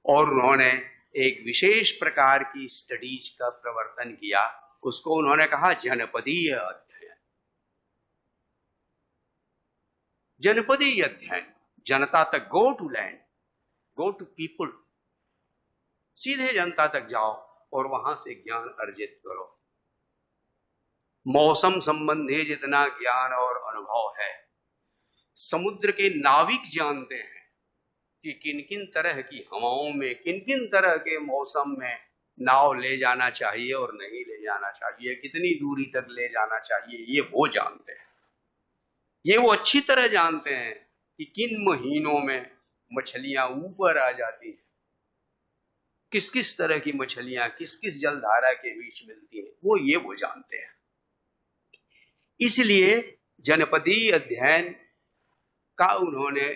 और उन्होंने एक विशेष प्रकार की स्टडीज का प्रवर्तन किया, उसको उन्होंने कहा जनपदीय अध्ययन। जनपदीय अध्ययन, जनता तक, go to land, go to people, सीधे जनता तक जाओ और वहां से ज्ञान अर्जित करो। मौसम संबंधी जितना ज्ञान और अनुभव है, समुद्र के नाविक जानते हैं कि किन किन तरह की हवाओं में, किन किन तरह के मौसम में नाव ले जाना चाहिए और नहीं ले जाना चाहिए, कितनी दूरी तक ले जाना चाहिए, ये वो जानते हैं। ये वो अच्छी तरह जानते हैं कि किन महीनों में मछलियां ऊपर आ जाती हैं, किस किस तरह की मछलियां किस किस जलधारा के बीच मिलती हैं, वो जानते हैं। इसलिए जनपदीय अध्ययन का उन्होंने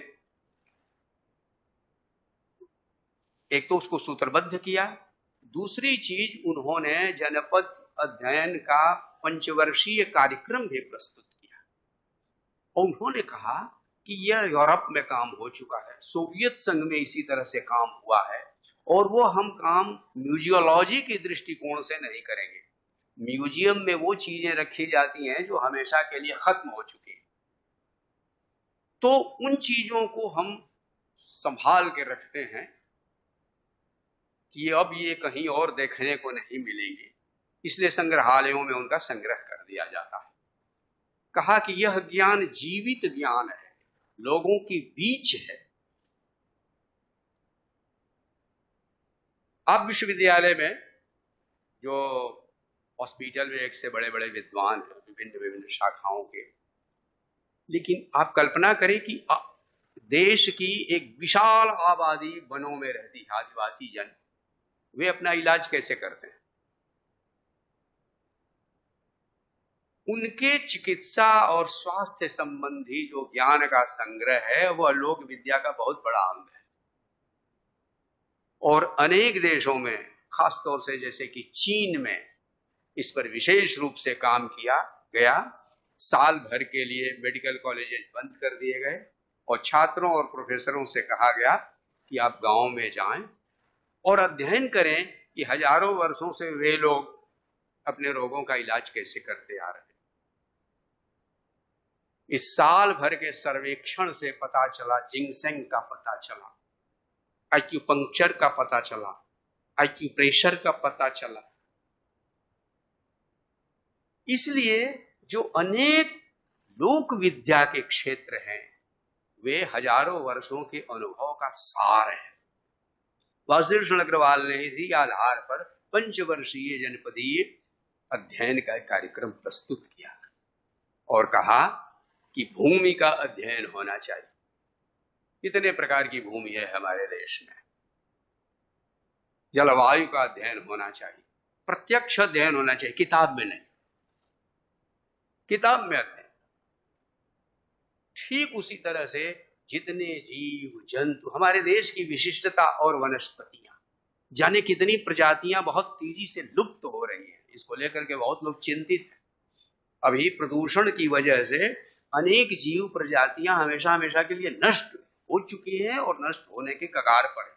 एक तो उसको सूत्रबद्ध किया, दूसरी चीज उन्होंने जनपद अध्ययन का पंचवर्षीय कार्यक्रम भी प्रस्तुत किया। और उन्होंने कहा कि यह यूरोप में काम हो चुका है, सोवियत संघ में इसी तरह से काम हुआ है, और वो हम काम म्यूजियोलॉजी के दृष्टिकोण से नहीं करेंगे। म्यूजियम में वो चीजें रखी जाती हैं जो हमेशा के लिए खत्म हो चुकी हैं, तो उन चीजों को हम संभाल के रखते हैं कि अब ये कहीं और देखने को नहीं मिलेंगे, इसलिए संग्रहालयों में उनका संग्रह कर दिया जाता है। कहा कि यह ज्ञान जीवित ज्ञान है, लोगों के बीच है। आप विश्वविद्यालय में जो हॉस्पिटल में एक से बड़े बड़े विद्वान हैं विभिन्न विभिन्न शाखाओं के, लेकिन आप कल्पना करें कि देश की एक विशाल आबादी वनों में रहती है, आदिवासी जन, वे अपना इलाज कैसे करते हैं? उनके चिकित्सा और स्वास्थ्य संबंधी जो ज्ञान का संग्रह है वह लोक विद्या का बहुत बड़ा अंग है। और अनेक देशों में, खासतौर से जैसे कि चीन में, इस पर विशेष रूप से काम किया गया। साल भर के लिए मेडिकल कॉलेजेस बंद कर दिए गए और छात्रों और प्रोफेसरों से कहा गया कि आप गांव में जाएं और अध्ययन करें कि हजारों वर्षों से वे लोग अपने रोगों का इलाज कैसे करते आ रहे हैं। इस साल भर के सर्वेक्षण से पता चला, जिंगसेंग का पता चला, एक्यूपंक्चर का पता चला, एक्यूप्रेशर का पता चला। इसलिए जो अनेक लोक विद्या के क्षेत्र हैं वे हजारों वर्षों के अनुभव का सार है। वासुदेव कृष्ण अग्रवाल ने इसी आधार पर पंचवर्षीय जनपदीय अध्ययन का कार्यक्रम प्रस्तुत किया और कहा कि भूमि का अध्ययन होना चाहिए। कितने प्रकार की भूमि है हमारे देश में। जलवायु का अध्ययन होना चाहिए, प्रत्यक्ष अध्ययन होना चाहिए, किताब में नहीं, किताब में अध्ययन। ठीक उसी तरह से जितने जीव जंतु, हमारे देश की विशिष्टता और वनस्पतियां, जाने कितनी प्रजातियां बहुत तेजी से लुप्त हो रही हैं, इसको लेकर के बहुत लोग चिंतित हैं। अभी प्रदूषण की वजह से अनेक जीव प्रजातियां हमेशा हमेशा के लिए नष्ट हो चुकी हैं और नष्ट होने के कगार पर।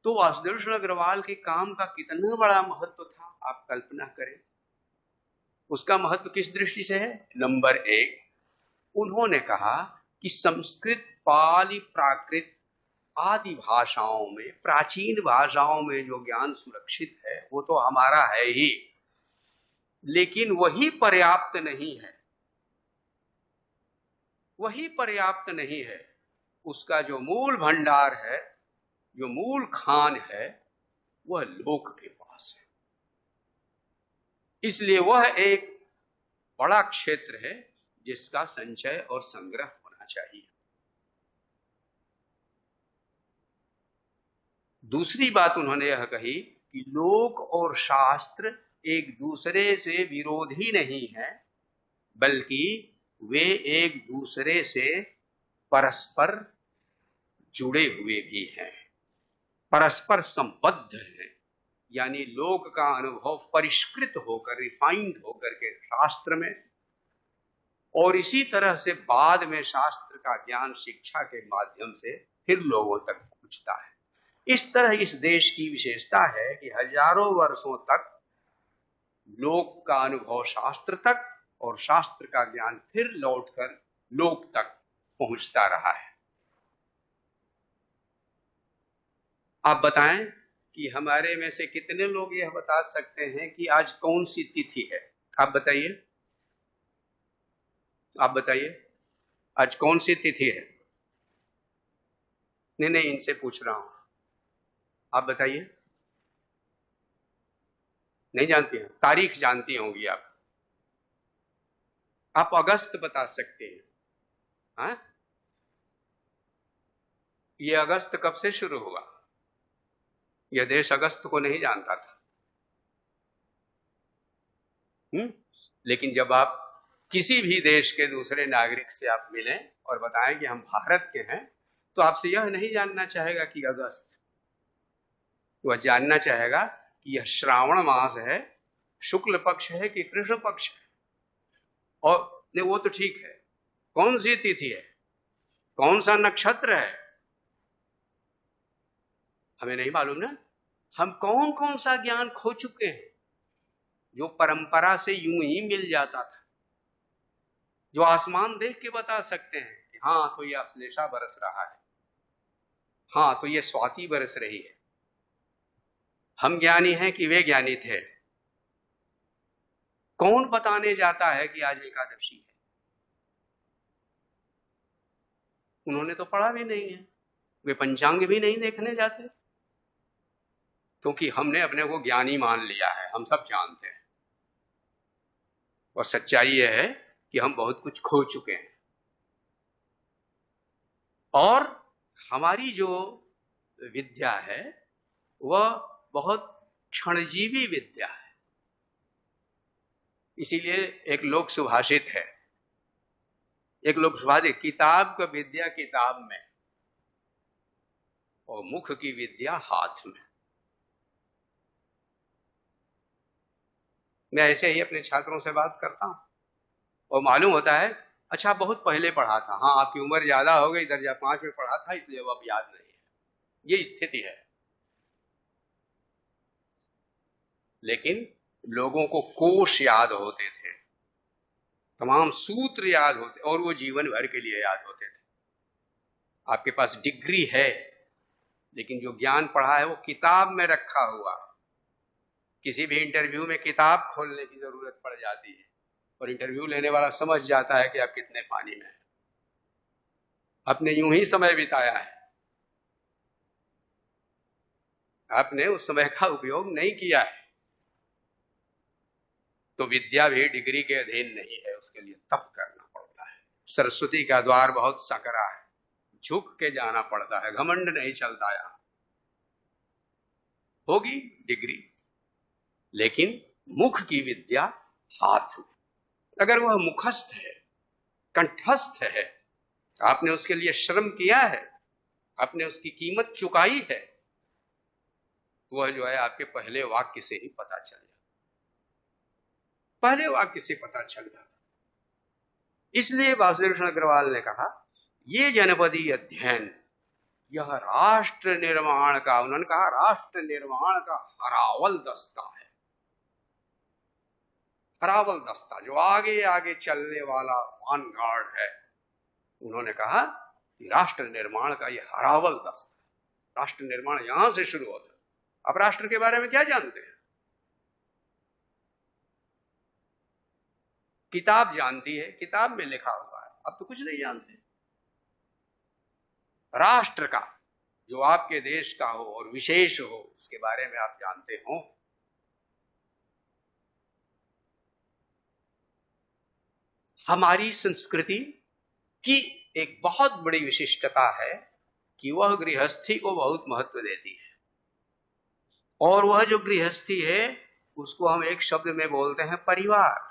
तो वासुदेव कृष्ण अग्रवाल के काम का कितना बड़ा महत्व था, आप कल्पना करें। उसका महत्व किस दृष्टि से है? नंबर एक, उन्होंने कहा कि संस्कृत, पाली, प्राकृत आदि भाषाओं में, प्राचीन भाषाओं में जो ज्ञान सुरक्षित है वो तो हमारा है ही, लेकिन वही पर्याप्त नहीं है। वही पर्याप्त नहीं है। उसका जो मूल भंडार है, जो मूल खान है, वह लोक के पास है। इसलिए वह एक बड़ा क्षेत्र है जिसका संचय और संग्रह होना चाहिए। दूसरी बात उन्होंने यह कही कि लोक और शास्त्र एक दूसरे से विरोधी नहीं है, बल्कि वे एक दूसरे से परस्पर जुड़े हुए भी हैं, परस्पर संबद्ध हैं। यानी लोक का अनुभव परिष्कृत होकर, रिफाइंड होकर के शास्त्र में, और इसी तरह से बाद में शास्त्र का ज्ञान शिक्षा के माध्यम से फिर लोगों तक पहुंचता है। इस तरह इस देश की विशेषता है कि हजारों वर्षों तक लोक का अनुभव शास्त्र तक और शास्त्र का ज्ञान फिर लौटकर लोक तक पहुंचता रहा है। आप बताएं कि हमारे में से कितने लोग यह बता सकते हैं कि आज कौन सी तिथि है? आप बताइए, आप बताइए, आज कौन सी तिथि है? नहीं, इनसे पूछ रहा हूं, आप बताइए। नहीं जानती हैं? तारीख जानती होंगी आप अगस्त बता सकते हैं। हाँ, ये अगस्त कब से शुरू हुआ? यह देश अगस्त को नहीं जानता था। लेकिन जब आप किसी भी देश के दूसरे नागरिक से आप मिलें और बताएं कि हम भारत के हैं, तो आपसे यह नहीं जानना चाहेगा कि अगस्त, वह जानना चाहेगा कि यह श्रावण मास है, शुक्ल पक्ष है कि कृष्ण पक्ष है। और नहीं, वो तो ठीक है, कौन सी तिथि है, कौन सा नक्षत्र है, हमें नहीं मालूम ना। हम कौन कौन सा ज्ञान खो चुके हैं जो परंपरा से यूं ही मिल जाता था, जो आसमान देख के बता सकते हैं कि हाँ तो ये अश्लेषा बरस रहा है, हाँ तो ये स्वाति बरस रही है। हम ज्ञानी हैं कि वे ज्ञानी थे? कौन बताने जाता है कि आज एकादशी है? उन्होंने तो पढ़ा भी नहीं है, वे पंचांग भी नहीं देखने जाते, क्योंकि हमने अपने को ज्ञानी मान लिया है, हम सब जानते हैं। और सच्चाई यह है कि हम बहुत कुछ खो चुके हैं। और हमारी जो विद्या है वह बहुत क्षणजीवी विद्या है। इसीलिए एक लोक सुभाषित है, किताब का विद्या किताब में और मुख की विद्या हाथ में। मैं ऐसे ही अपने छात्रों से बात करता हूं और मालूम होता है अच्छा बहुत पहले पढ़ा था, हाँ आपकी उम्र ज्यादा हो गई, दर्जा 5 में पढ़ा था इसलिए अब याद नहीं है, ये स्थिति है। लेकिन लोगों को कोश याद होते थे, तमाम सूत्र याद होते और वो जीवन भर के लिए याद होते थे। आपके पास डिग्री है, लेकिन जो ज्ञान पढ़ा है वो किताब में रखा हुआ। किसी भी इंटरव्यू में किताब खोलने की जरूरत पड़ जाती है और इंटरव्यू लेने वाला समझ जाता है कि आप कितने पानी में हैं। आपने यूं ही समय बिताया है, आपने उस समय का उपयोग नहीं किया है। तो विद्या भी डिग्री के अधीन नहीं है, उसके लिए तप करना पड़ता है। सरस्वती का द्वार बहुत सकरा है, झुक के जाना पड़ता है, घमंड नहीं चलता यहां। होगी डिग्री, लेकिन मुख की विद्या हाथ में। अगर वह मुखस्थ है, कंठस्थ है, आपने उसके लिए श्रम किया है, आपने उसकी कीमत चुकाई है, वह जो है आपके पहले वाक्य से ही पता चल जाता, पहले वाक्य से पता चल जाता। इसलिए वासुदेव कृष्ण अग्रवाल ने कहा ये जनपदी अध्ययन यह राष्ट्र निर्माण का, उन्होंने कहा राष्ट्र निर्माण का हरावल दस्ता है। हरावल दस्ता जो आगे आगे चलने वाला वॉनगार्ड है, उन्होंने कहा कि राष्ट्र निर्माण का यह हरावल दस्ता। राष्ट्र निर्माण यहां से शुरू होता है। अब राष्ट्र के बारे में क्या जानते हैं? किताब जानती है, किताब में लिखा हुआ है, अब तो कुछ नहीं जानते। राष्ट्र का जो आपके देश का हो और विशेष हो, उसके बारे में आप जानते हो। हमारी संस्कृति की एक बहुत बड़ी विशिष्टता है कि वह गृहस्थी को बहुत महत्व देती है। और वह जो गृहस्थी है उसको हम एक शब्द में बोलते हैं परिवार।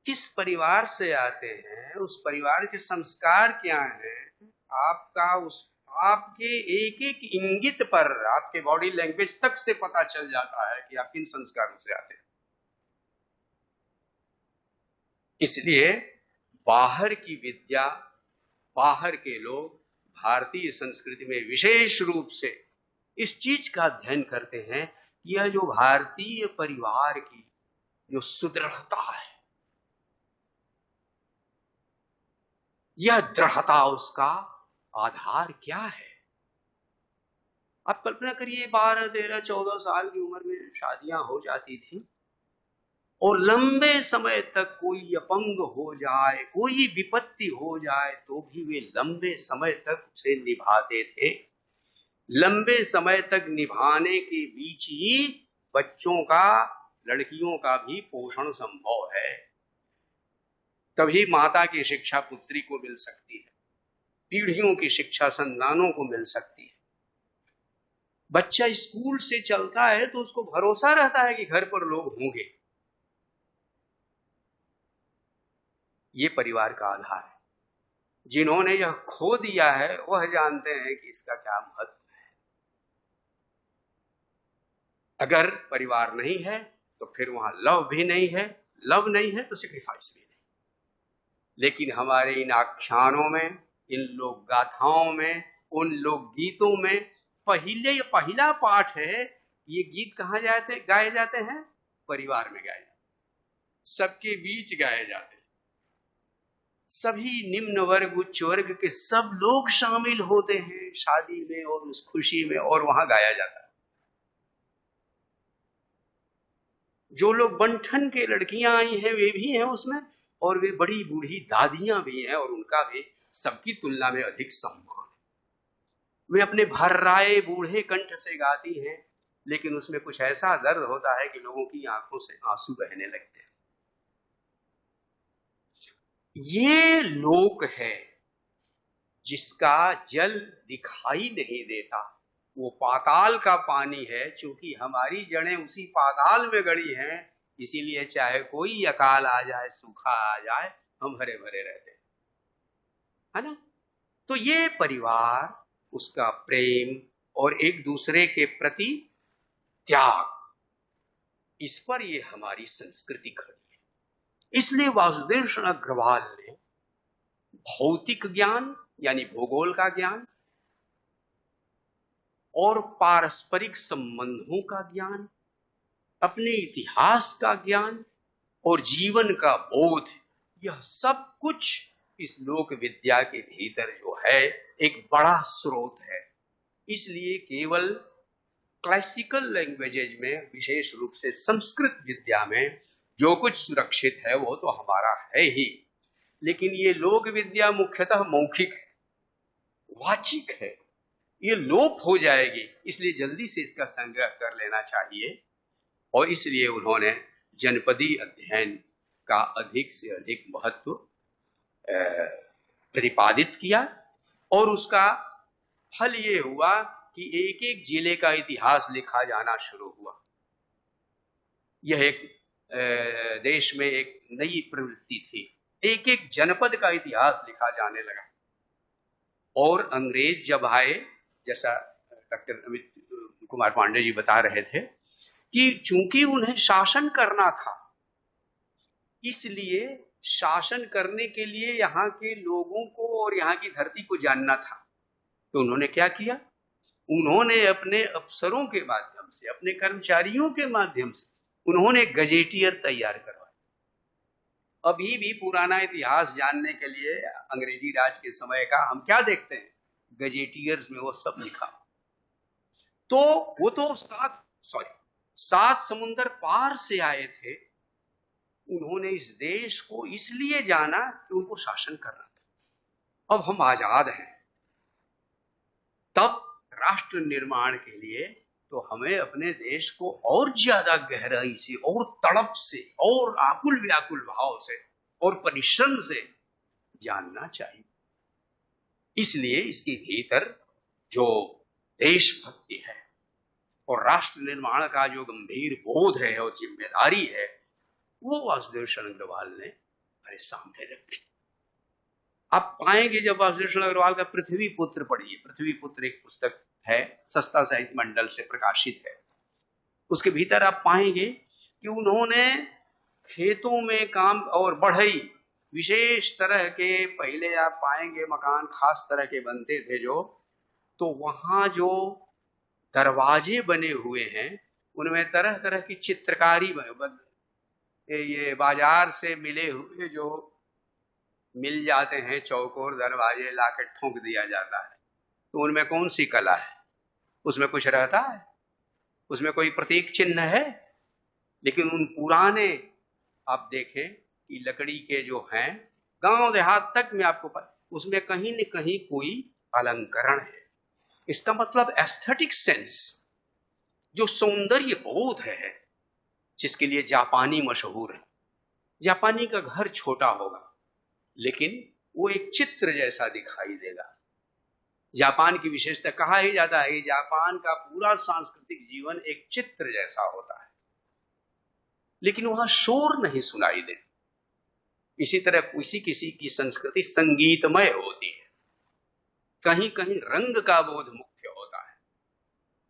किस परिवार से आते हैं, उस परिवार के संस्कार क्या हैं, आपका उस आपके एक एक इंगित पर, आपके बॉडी लैंग्वेज तक से पता चल जाता है कि आप किन संस्कारों से आते हैं। इसलिए बाहर की विद्या, बाहर के लोग भारतीय संस्कृति में विशेष रूप से इस चीज का अध्ययन करते हैं कि यह जो भारतीय परिवार की जो सुदृढ़ता है, यह दृढ़ता, उसका आधार क्या है। आप कल्पना करिए 12, 13, 14 साल की उम्र में शादियां हो जाती थी और लंबे समय तक कोई अपंग हो जाए, कोई विपत्ति हो जाए तो भी वे लंबे समय तक उसे निभाते थे। लंबे समय तक निभाने के बीच ही बच्चों का, लड़कियों का भी पोषण संभव है। तभी माता की शिक्षा पुत्री को मिल सकती है, पीढ़ियों की शिक्षा संतानों को मिल सकती है। बच्चा स्कूल से चलता है तो उसको भरोसा रहता है कि घर पर लोग होंगे। ये परिवार का आधार है। जिन्होंने यह खो दिया है वह जानते हैं कि इसका क्या महत्व है। अगर परिवार नहीं है तो फिर वहां लव भी नहीं है, लव नहीं है तो सेक्रीफाइस भी नहीं। लेकिन हमारे इन आख्यानों में, इन लोक गाथाओं में, उन लोक गीतों में पहला पाठ है। ये गीत कहाँ गाए जाते हैं? परिवार में गाए जाते, सबके बीच गाए जाते, सभी निम्न वर्ग उच्च वर्ग के सब लोग शामिल होते हैं शादी में और उस खुशी में, और वहां गाया जाता है। जो लोग बंठन के लड़कियां आई हैं वे भी हैं उसमें, और वे बड़ी बूढ़ी दादियां भी हैं और उनका भी सबकी तुलना में अधिक सम्मान है। वे अपने भर्राए बूढ़े कंठ से गाती हैं, लेकिन उसमें कुछ ऐसा दर्द होता है कि लोगों की आंखों से आंसू बहने लगते हैं। ये लोक है जिसका जल दिखाई नहीं देता, वो पाताल का पानी है। चूंकि हमारी जड़ें उसी पाताल में गड़ी हैं, इसीलिए चाहे कोई अकाल आ जाए, सूखा आ जाए, हम हरे भरे रहते हैं, है ना। तो ये परिवार, उसका प्रेम और एक दूसरे के प्रति त्याग, इस पर ये हमारी संस्कृति खड़ी है। इसलिए वासुदेव शरण अग्रवाल ने भौतिक ज्ञान यानी भूगोल का ज्ञान और पारस्परिक संबंधों का ज्ञान, अपने इतिहास का ज्ञान और जीवन का बोध, यह सब कुछ इस लोक विद्या के भीतर जो है एक बड़ा स्रोत है। इसलिए केवल क्लासिकल लैंग्वेजेज में, विशेष रूप से संस्कृत विद्या में जो कुछ सुरक्षित है वो तो हमारा है ही, लेकिन ये लोक विद्या मुख्यतः मौखिक है, वाचिक है, ये लोप हो जाएगी। इसलिए जल्दी से इसका संग्रह कर लेना चाहिए, और इसलिए उन्होंने जनपदी अध्ययन का अधिक से अधिक महत्व प्रतिपादित किया, और उसका फल ये हुआ कि एक एक जिले का इतिहास लिखा जाना शुरू हुआ। यह एक देश में एक नई प्रवृत्ति थी, एक एक जनपद का इतिहास लिखा जाने लगा। और अंग्रेज जब आए, जैसा डॉक्टर अमित कुमार पांडे जी बता रहे थे, कि चूंकि उन्हें शासन करना था, इसलिए शासन करने के लिए यहाँ के लोगों को और यहाँ की धरती को जानना था। तो उन्होंने क्या किया? उन्होंने अपने अफसरों के माध्यम से, अपने कर्मचारियों के माध्यम से उन्होंने गजेटियर तैयार करवाए। अभी भी पुराना इतिहास जानने के लिए अंग्रेजी राज के समय का हम क्या देखते हैं? गजेटियर्स में वो सब लिखा। तो वो तो सात समुंदर पार से आए थे। उन्होंने इस देश को इसलिए जाना कि उनको शासन करना था। अब हम आजाद हैं, तब राष्ट्र निर्माण के लिए तो हमें अपने देश को और ज्यादा गहराई से और तड़प से और आकुल व्याकुल भाव से और परिश्रम से जानना चाहिए। इसलिए इसके भीतर जो देशभक्ति है और राष्ट्र निर्माण का जो गंभीर बोध है और जिम्मेदारी है, वो वासुदेव शरण अग्रवाल ने हमारे सामने रखी। आप पाएंगे जब वासुदेव शरण अग्रवाल का पृथ्वी पुत्र पढ़िए, पृथ्वी पुत्र एक पुस्तक है, सस्ता साहित्य मंडल से प्रकाशित है, उसके भीतर आप पाएंगे कि उन्होंने खेतों में काम और बढ़ई विशेष तरह के, पहले आप पाएंगे मकान खास तरह के बनते थे जो, तो वहां जो दरवाजे बने हुए हैं उनमें तरह तरह की चित्रकारी, ये बाजार से मिले हुए जो मिल जाते हैं चौकोर दरवाजे लाके ठोक दिया जाता है, तो उनमें कौन सी कला है? उसमें कुछ रहता है? उसमें कोई प्रतीक चिन्ह है? लेकिन उन पुराने आप देखें कि लकड़ी के जो हैं, गांव देहात तक में आपको उसमें कहीं न कहीं कोई अलंकरण है। इसका मतलब एस्थेटिक सेंस, जो सौंदर्य बोध है, जिसके लिए जापानी मशहूर है। जापानी का घर छोटा होगा लेकिन वो एक चित्र जैसा दिखाई देगा। जापान की विशेषता कहा ही जाता है कि जापान का पूरा सांस्कृतिक जीवन एक चित्र जैसा होता है, लेकिन वहां शोर नहीं सुनाई दे। इसी तरह किसी किसी की संस्कृति संगीतमय होती है, कहीं कहीं रंग का बोध मुख्य होता है।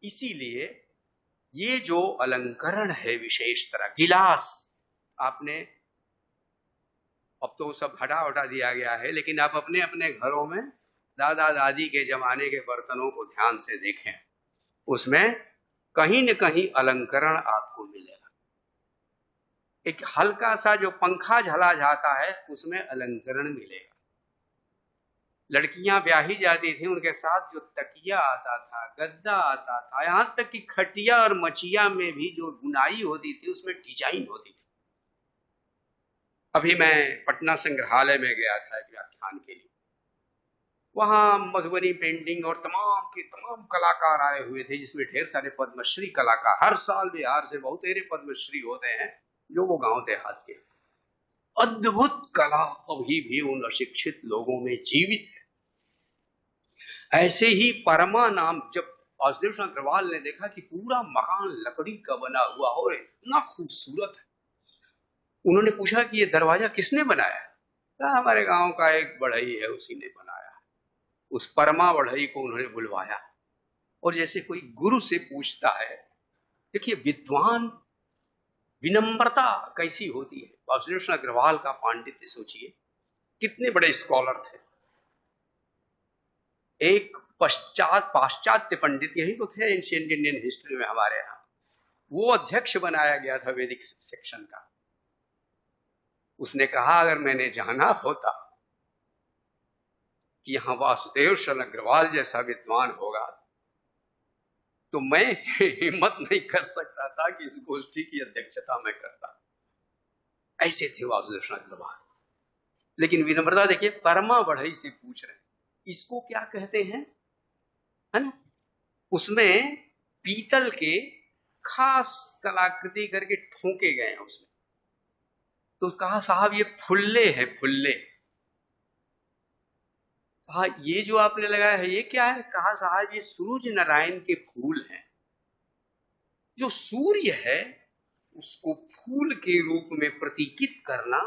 इसीलिए ये जो अलंकरण है विशेष तरह, गिलास आपने, अब तो सब हटा दिया गया है, लेकिन आप अपने अपने घरों में दादा दादी के जमाने के बर्तनों को ध्यान से देखें, उसमें कहीं न कहीं अलंकरण आपको मिलेगा। एक हल्का सा जो पंखा झला जाता है उसमें अलंकरण मिलेगा। लड़कियां ब्याही जाती थी, उनके साथ जो तकिया आता था, गद्दा आता था, यहां तक कि खटिया और मचिया में भी जो बुनाई होती थी उसमें डिजाइन होती थी। अभी मैं पटना संग्रहालय में गया था एक व्याख्यान के लिए, वहां मधुबनी पेंटिंग और तमाम के तमाम कलाकार आए हुए थे, जिसमें ढेर सारे पद्मश्री कलाकार, हर साल बिहार से बहुत सारे पद्मश्री होते हैं जो वो गांव देहात के। अद्भुत कला अभी भी उन अशिक्षित लोगों में जीवित है। ऐसे ही परमा नाम, जब वासुदेव शरण अग्रवाल ने देखा कि पूरा मकान लकड़ी का बना हुआ और इतना खूबसूरत है, उन्होंने पूछा कि ये दरवाजा किसने बनाया? हमारे गांव का एक बढ़ई है, उसी ने बनाया। उस परमा बढ़ई को उन्होंने बुलवाया और जैसे कोई गुरु से पूछता है, देखिए विद्वान विनम्रता कैसी होती है। वासुदेव शरण अग्रवाल का पांडित्य सोचिए, कितने बड़े स्कॉलर थे। एक पाश्चात्य पंडित, यही तो थे एंशिएंट इंडियन हिस्ट्री में हमारे यहाँ, वो अध्यक्ष बनाया गया था वैदिक सेक्शन का। उसने कहा अगर मैंने जाना होता कि यहाँ वासुदेव शरण अग्रवाल जैसा विद्वान होगा तो मैं हिम्मत नहीं कर सकता था कि इस गोष्ठी की अध्यक्षता मैं करता। ऐसे थे वासुदेव शरण अग्रवाल। लेकिन विनम्रता देखिए, परमा बढ़ई से पूछ रहे हैं इसको क्या कहते हैं, है ना? उसमें पीतल के खास कलाकृति करके ठोके गए हैं उसमें। तो कहा साहब ये फुल्ले हैं, फुल्ले। कहा ये जो आपने लगाया है ये क्या है? कहा साहब ये सूरज नारायण के फूल हैं। जो सूर्य है उसको फूल के रूप में प्रतीकित करना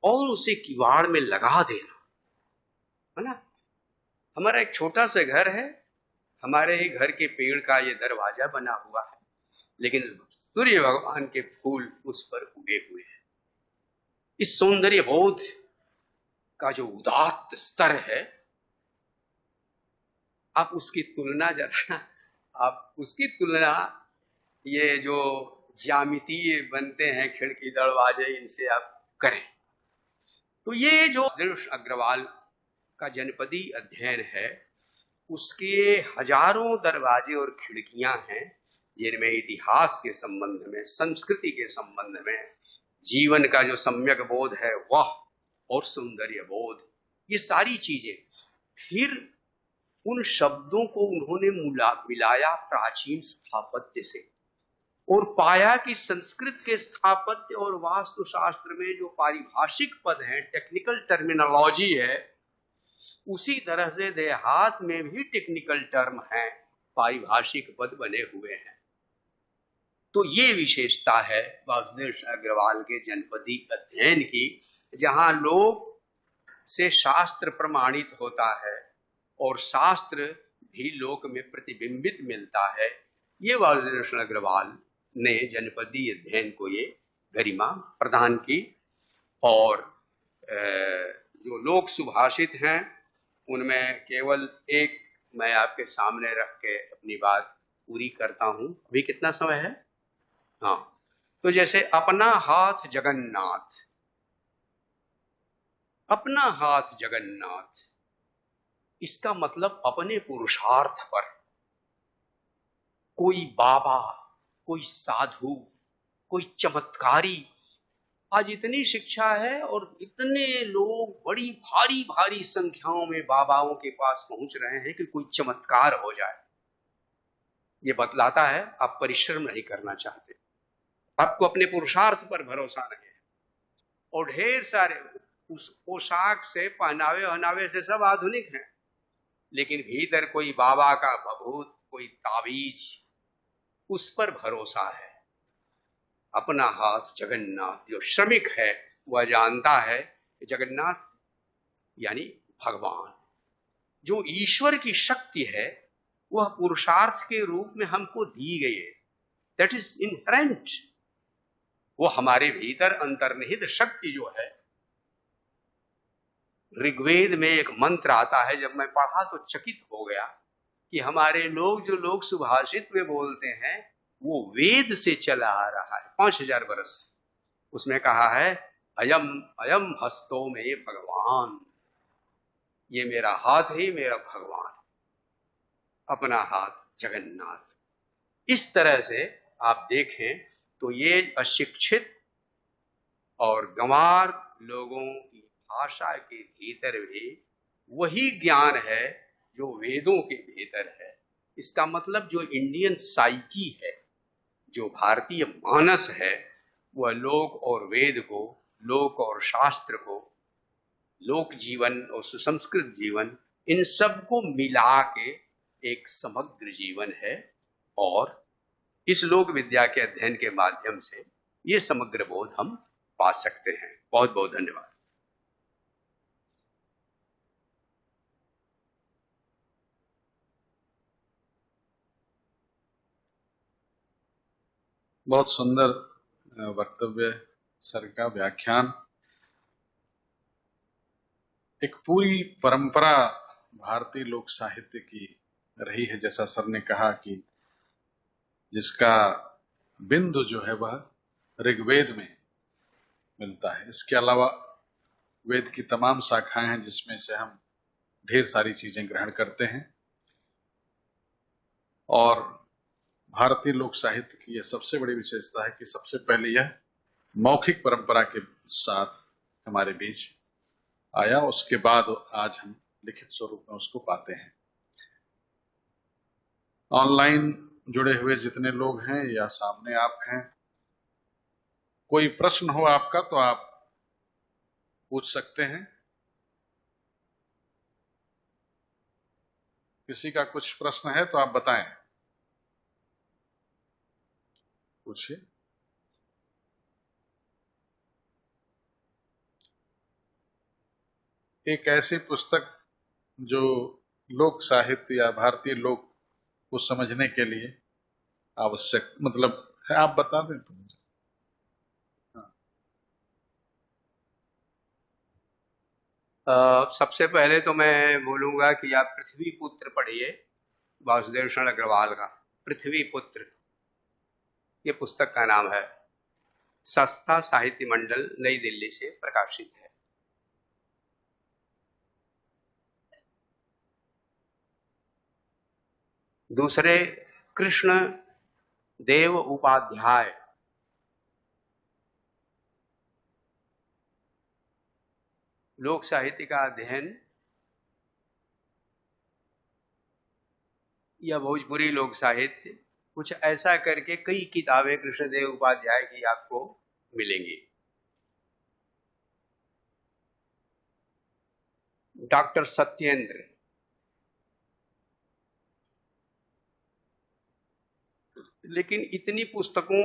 और उसे किवाड़ में लगा देना, है ना? हमारा एक छोटा सा घर है, हमारे ही घर के पेड़ का ये दरवाजा बना हुआ है, लेकिन सूर्य भगवान के फूल उस पर उगे हुए हैं। इस सौंदर्य बोध का जो उदात्त स्तर है, आप उसकी तुलना जरा, आप उसकी तुलना ये जो ज्यामितीय बनते हैं खिड़की दरवाजे, इनसे आप करें तो ये जो अग्रवाल का जनपदी अध्ययन है उसके हजारों दरवाजे और खिड़कियां हैं, जिनमें इतिहास के संबंध में, संस्कृति के संबंध में, जीवन का जो सम्यक बोध है वह, और सौंदर्य बोध, ये सारी चीजें। फिर उन शब्दों को उन्होंने मिलाया प्राचीन स्थापत्य से और पाया कि संस्कृत के स्थापत्य और वास्तुशास्त्र में जो पारिभाषिक पद हैं, टेक्निकल टर्मिनोलॉजी है, उसी तरह से देहात में भी टेक्निकल टर्म है। पारिभाषिक पद बने हुए हैं। तो ये विशेषता है वासुदेव अग्रवाल के जनपदी अध्ययन की, जहां लोक से शास्त्र प्रमाणित होता है और शास्त्र भी लोक में प्रतिबिंबित मिलता है। ये वासुदेव अग्रवाल ने जनपदी अध्ययन को ये गरिमा प्रदान की। और जो लोक सुभाषित हैं उनमें केवल एक मैं आपके सामने रख के अपनी बात पूरी करता हूं। अभी कितना समय है? हाँ, तो जैसे अपना हाथ जगन्नाथ, अपना हाथ जगन्नाथ, इसका मतलब अपने पुरुषार्थ पर कोई बाबा, कोई साधु, कोई चमत्कारी, आज इतनी शिक्षा है और इतने लोग बड़ी भारी भारी संख्याओं में बाबाओं के पास पहुंच रहे हैं कि कोई चमत्कार हो जाए। ये बतलाता है आप परिश्रम नहीं करना चाहते, आपको अपने पुरुषार्थ पर भरोसा नहीं है। और ढेर सारे उस पोशाक से, पहनावे वहनावे से सब आधुनिक हैं, लेकिन भीतर कोई बाबा का भभूत, कोई ताबीज, उस पर भरोसा है। अपना हाथ जगन्नाथ, जो श्रमिक है वह जानता है कि जगन्नाथ यानी भगवान, जो ईश्वर की शक्ति है वह पुरुषार्थ के रूप में हमको दी गई है। That is inherent. वो हमारे भीतर अंतर्निहित शक्ति जो है। ऋग्वेद में एक मंत्र आता है, जब मैं पढ़ा तो चकित हो गया कि हमारे लोग जो लोग सुभाषित में बोलते हैं वो वेद से चला आ रहा है 5000 वर्ष। उसमें कहा है अयम अयम हस्तो में भगवान, ये मेरा हाथ ही मेरा भगवान, अपना हाथ जगन्नाथ। इस तरह से आप देखें तो ये अशिक्षित और गंवार लोगों की भाषा के भीतर भी वही ज्ञान है जो वेदों के भीतर है। इसका मतलब जो इंडियन साइकी है, जो भारतीय मानस है, वह लोक और वेद को, लोक और शास्त्र को, लोक जीवन और सुसंस्कृत जीवन, इन सबको मिला के एक समग्र जीवन है। और इस लोक विद्या के अध्ययन के माध्यम से ये समग्र बोध हम पा सकते हैं। बहुत बहुत धन्यवाद। बहुत सुंदर वक्तव्य सर का, व्याख्यान। एक पूरी परंपरा भारतीय लोक साहित्य की रही है, जैसा सर ने कहा कि जिसका बिंदु जो है वह ऋग्वेद में मिलता है। इसके अलावा वेद की तमाम शाखाएं हैं जिसमें से हम ढेर सारी चीजें ग्रहण करते हैं। और भारतीय लोक साहित्य की यह सबसे बड़ी विशेषता है कि सबसे पहले यह मौखिक परंपरा के साथ हमारे बीच आया, उसके बाद आज हम लिखित स्वरूप में उसको पाते हैं। ऑनलाइन जुड़े हुए जितने लोग हैं या सामने आप हैं, कोई प्रश्न हो आपका तो आप पूछ सकते हैं। किसी का कुछ प्रश्न है तो आप बताएं, पूछिए। एक ऐसी पुस्तक जो लोक साहित्य या भारतीय लोक को समझने के लिए आवश्यक मतलब है, आप बता दें तो मुझे। सबसे पहले तो मैं बोलूंगा कि आप पृथ्वी पुत्र पढ़िए, वासुदेव शरण अग्रवाल का पृथ्वी पुत्र, ये पुस्तक का नाम है। सस्ता साहित्य मंडल, नई दिल्ली से प्रकाशित है। दूसरे, कृष्ण देव उपाध्याय, लोक साहित्य का अध्ययन या भोजपुरी लोक साहित्य, कुछ ऐसा करके कई किताबें कृष्णदेव उपाध्याय की आपको मिलेंगी। डॉक्टर सत्येंद्र, लेकिन इतनी पुस्तकों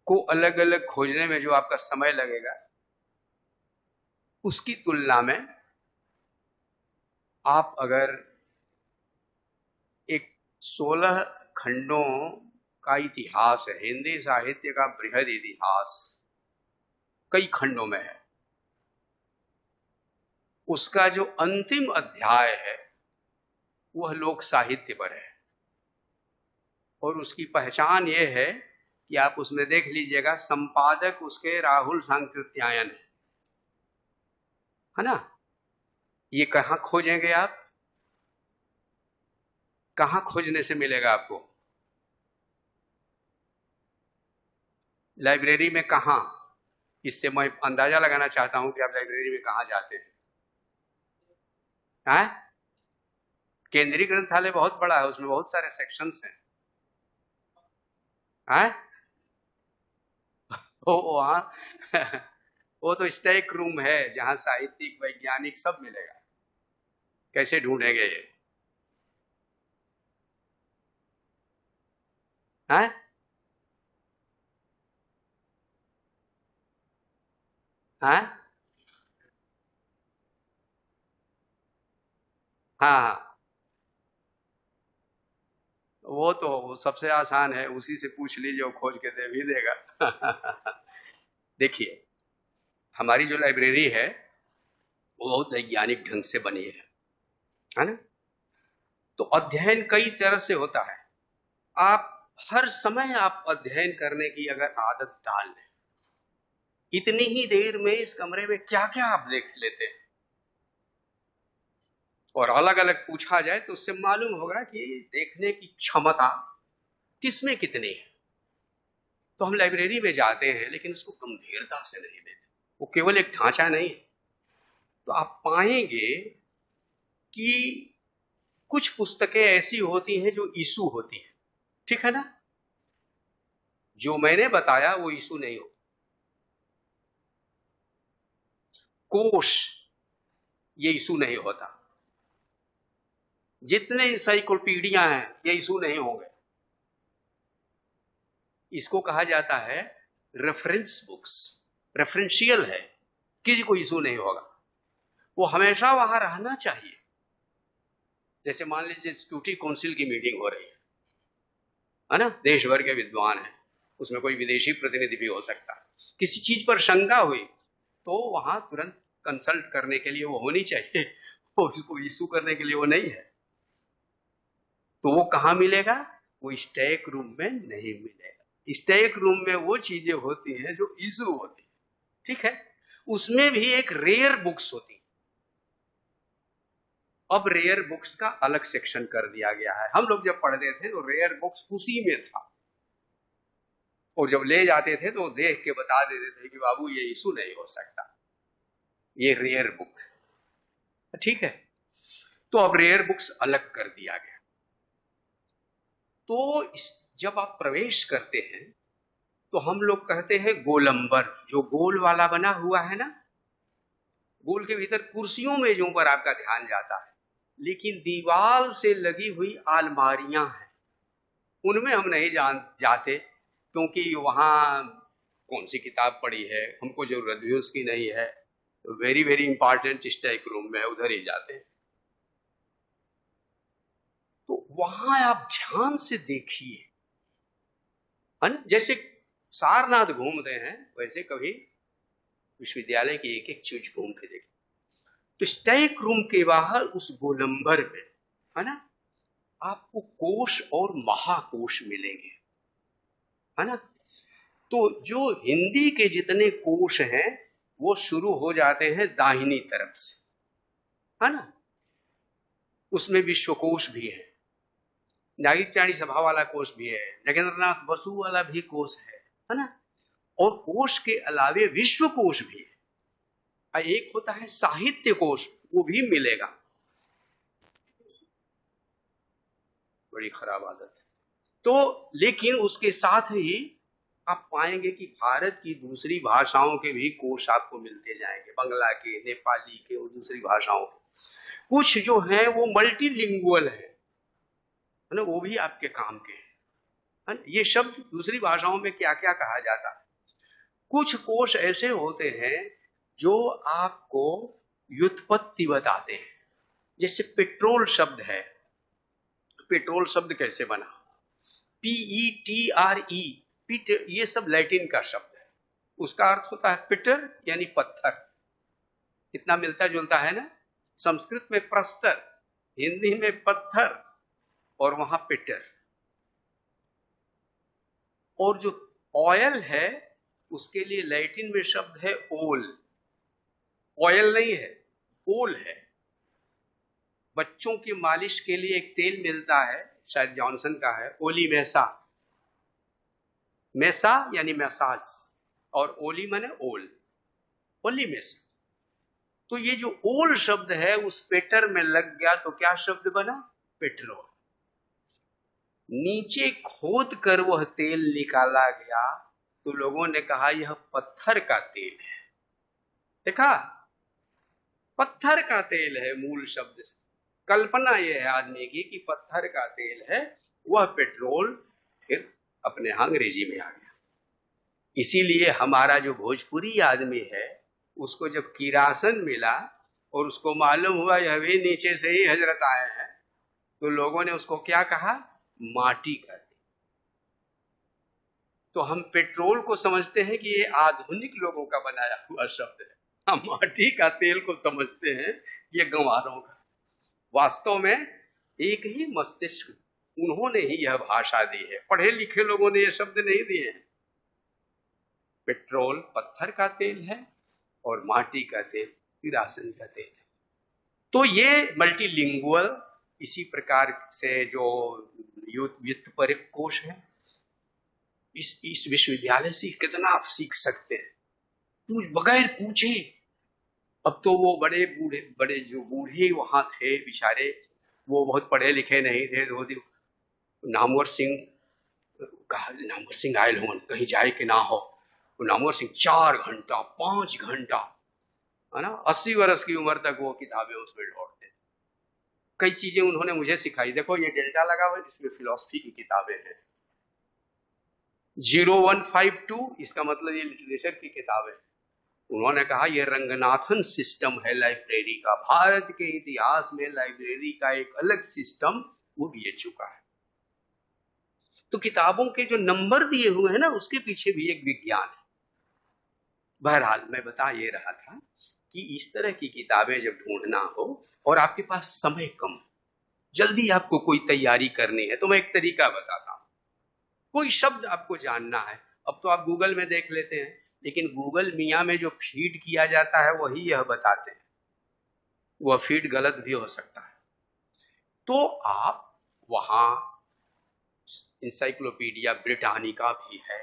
को अलग अलग खोजने में जो आपका समय लगेगा, उसकी तुलना में आप अगर एक 16 खंडों का इतिहास है, हिंदी साहित्य का बृहद इतिहास कई खंडों में है, उसका जो अंतिम अध्याय है वह लोक साहित्य पर है। और उसकी पहचान यह है कि आप उसमें देख लीजिएगा, संपादक उसके राहुल सांकृत्यायन है ना। ये कहाँ खोजेंगे आप, कहाँ खोजने से मिलेगा आपको? लाइब्रेरी में कहाँ? इससे मैं अंदाजा लगाना चाहता हूं कि आप लाइब्रेरी में कहाँ जाते हैं। हैं? केंद्रीय ग्रंथालय बहुत बड़ा है, उसमें बहुत सारे सेक्शंस हैं। वहां वो तो स्टैक रूम है जहां साहित्यिक वैज्ञानिक सब मिलेगा। कैसे ढूंढेंगे ये? हैं? हैं? हाँ, वो तो सबसे आसान है, उसी से पूछ लीजिए, वो खोज के दे भी देगा। देखिए, हमारी जो लाइब्रेरी है वो बहुत वैज्ञानिक ढंग से बनी है ना। तो अध्ययन कई तरह से होता है। आप हर समय आप अध्ययन करने की अगर आदत डाल लें, इतनी ही देर में इस कमरे में क्या क्या आप देख लेते हैं, और अलग अलग पूछा जाए तो उससे मालूम होगा कि देखने की क्षमता किसमें कितनी है। तो हम लाइब्रेरी में जाते हैं लेकिन उसको गंभीरता से नहीं लेते, वो केवल एक ढांचा नहीं है। तो आप पाएंगे कि कुछ पुस्तकें ऐसी होती हैं जो इशू होती है, ठीक है ना। जो मैंने बताया वो इशू नहीं हो। कोश, ये इशू नहीं होता। जितने इंसाइक्लोपीडिया हैं ये इशू नहीं होंगे। इसको कहा जाता है रेफरेंस बुक्स, रेफरेंशियल है, किसी को इशू नहीं होगा। वो हमेशा वहां रहना चाहिए। जैसे मान लीजिए सिक्योरिटी काउंसिल की मीटिंग हो रही है ना, देश भर के विद्वान है, उसमें कोई विदेशी प्रतिनिधि भी हो सकता है। किसी चीज पर शंका हुई तो वहां तुरंत कंसल्ट करने के लिए वो होनी चाहिए, वो उसको इशू करने के लिए वो नहीं है। तो वो कहाँ मिलेगा? वो स्टैक रूम में नहीं मिलेगा। स्टैक रूम में वो चीजें होती हैं जो इशू होती है, ठीक है। उसमें भी एक रेयर बुक्स होती है। अब रेयर बुक्स का अलग सेक्शन कर दिया गया है। हम लोग जब पढ़ते थे तो रेयर बुक्स उसी में था, और जब ले जाते थे तो देख के बता देते थे कि बाबू ये इशू नहीं हो सकता, ये रेयर बुक्स, ठीक है। तो अब रेयर बुक्स अलग कर दिया गया। तो जब आप प्रवेश करते हैं तो हम लोग कहते हैं गोलंबर, जो गोल वाला बना हुआ है ना, गोल के भीतर कुर्सियों मेजों पर आपका ध्यान जाता है, लेकिन दीवार से लगी हुई अलमारियां हैं, उनमें हम नहीं जाते, क्योंकि वहां कौन सी किताब पड़ी है, हमको जरूरत भी उसकी नहीं है। तो very very important stack room में उधर ही जाते हैं। तो वहां आप ध्यान से देखिए, जैसे सारनाथ घूमते हैं वैसे कभी विश्वविद्यालय की एक एक चीज घूम के देखिए। तो स्टैक रूम के बाहर उस गोलंबर में, है ना, आपको कोश और महाकोश मिलेंगे, है ना। तो जो हिंदी के जितने कोश हैं वो शुरू हो जाते हैं दाहिनी तरफ से, है ना। उसमें विश्वकोश भी है, नागरिक सभा वाला कोश भी है, नगेंद्रनाथ बसु वाला भी कोश है ना। और कोश के अलावे विश्व कोश भी है, एक होता है साहित्य कोश, वो भी मिलेगा। बड़ी खराब आदत। तो लेकिन उसके साथ ही आप पाएंगे कि भारत की दूसरी भाषाओं के भी कोश आपको मिलते जाएंगे, बंगला के, नेपाली के और दूसरी भाषाओं के। कुछ जो है वो मल्टीलिंगुअल है है ना, वो भी आपके काम के है ना। ये शब्द दूसरी भाषाओं में क्या क्या कहा जाता है। कुछ कोश ऐसे होते हैं जो आपको व्युत्पत्ति बताते हैं। जैसे पेट्रोल शब्द है, पेट्रोल शब्द कैसे बना, PETRE, पीट, ये सब लैटिन का शब्द है। उसका अर्थ होता है पिटर यानी पत्थर। इतना मिलता जुलता है ना। संस्कृत में प्रस्तर, हिंदी में पत्थर, और वहां पिटर। और जो ऑयल है उसके लिए लैटिन में शब्द है ओल। ऑयल नहीं है, ओल है। बच्चों की मालिश के लिए एक तेल मिलता है, शायद जॉनसन का है, ओली मैसा। मैसा यानी मैसाज, और ओली माने ओल, ओली मैसा। तो ये जो ओल शब्द है उस पेटर में लग गया तो क्या शब्द बना, पेट्रोल। नीचे खोद कर वह तेल निकाला गया तो लोगों ने कहा यह पत्थर का तेल है। देखा, पत्थर का तेल है मूल शब्द से। कल्पना यह है आदमी की कि पत्थर का तेल है, वह पेट्रोल फिर अपने अंग्रेजी में आ गया। इसीलिए हमारा जो भोजपुरी आदमी है उसको जब किरासन मिला और उसको मालूम हुआ यह भी नीचे से ही हजरत आए हैं, तो लोगों ने उसको क्या कहा, माटी का तेल। तो हम पेट्रोल को समझते हैं कि ये आधुनिक लोगों का बनाया हुआ शब्द है, हम माटी का तेल को समझते हैं ये गंवारों का। वास्तव में एक ही मस्तिष्क, उन्होंने ही यह भाषा दी है, पढ़े लिखे लोगों ने यह शब्द नहीं दिए हैं। पेट्रोल पत्थर का तेल है और माटी का तेल किरासन का तेल है। तो ये मल्टीलिंगुअल, इसी प्रकार से जो व्युत्पत्ति कोश है, इस विश्वविद्यालय से कितना आप सीख सकते हैं बगैर पूछे। अब तो वो बड़े जो बूढ़े वहां थे बेचारे, वो बहुत पढ़े लिखे नहीं थे। नामवर सिंह आयल हो, कहीं जाए कि ना हो, वो नामवर सिंह 4 घंटा 5 घंटा है ना, 80 वर्ष की उम्र तक वो किताबें उसमें ढूंढते। कई चीजें उन्होंने मुझे सिखाई। देखो ये डेल्टा लगा हुआ है, इसमें फिलॉसफी की किताबें हैं। 0152 इसका मतलब ये लिटरेचर की किताब है। उन्होंने कहा ये रंगनाथन सिस्टम है लाइब्रेरी का, भारत के इतिहास में लाइब्रेरी का एक अलग सिस्टम वो भी चुका है। तो किताबों के जो नंबर दिए हुए हैं ना, उसके पीछे भी एक विज्ञान है। बहरहाल मैं बता ये रहा था कि इस तरह की किताबें जब ढूंढना हो और आपके पास समय कम, जल्दी आपको कोई तैयारी करनी है, तो मैं एक तरीका बताता हूं। कोई शब्द आपको जानना है, अब तो आप गूगल में देख लेते हैं, लेकिन गूगल मियाँ में जो फीड किया जाता है वही यह बताते हैं, वह फीड गलत भी हो सकता है। तो आप वहां इंसाइक्लोपीडिया ब्रिटानिका भी है,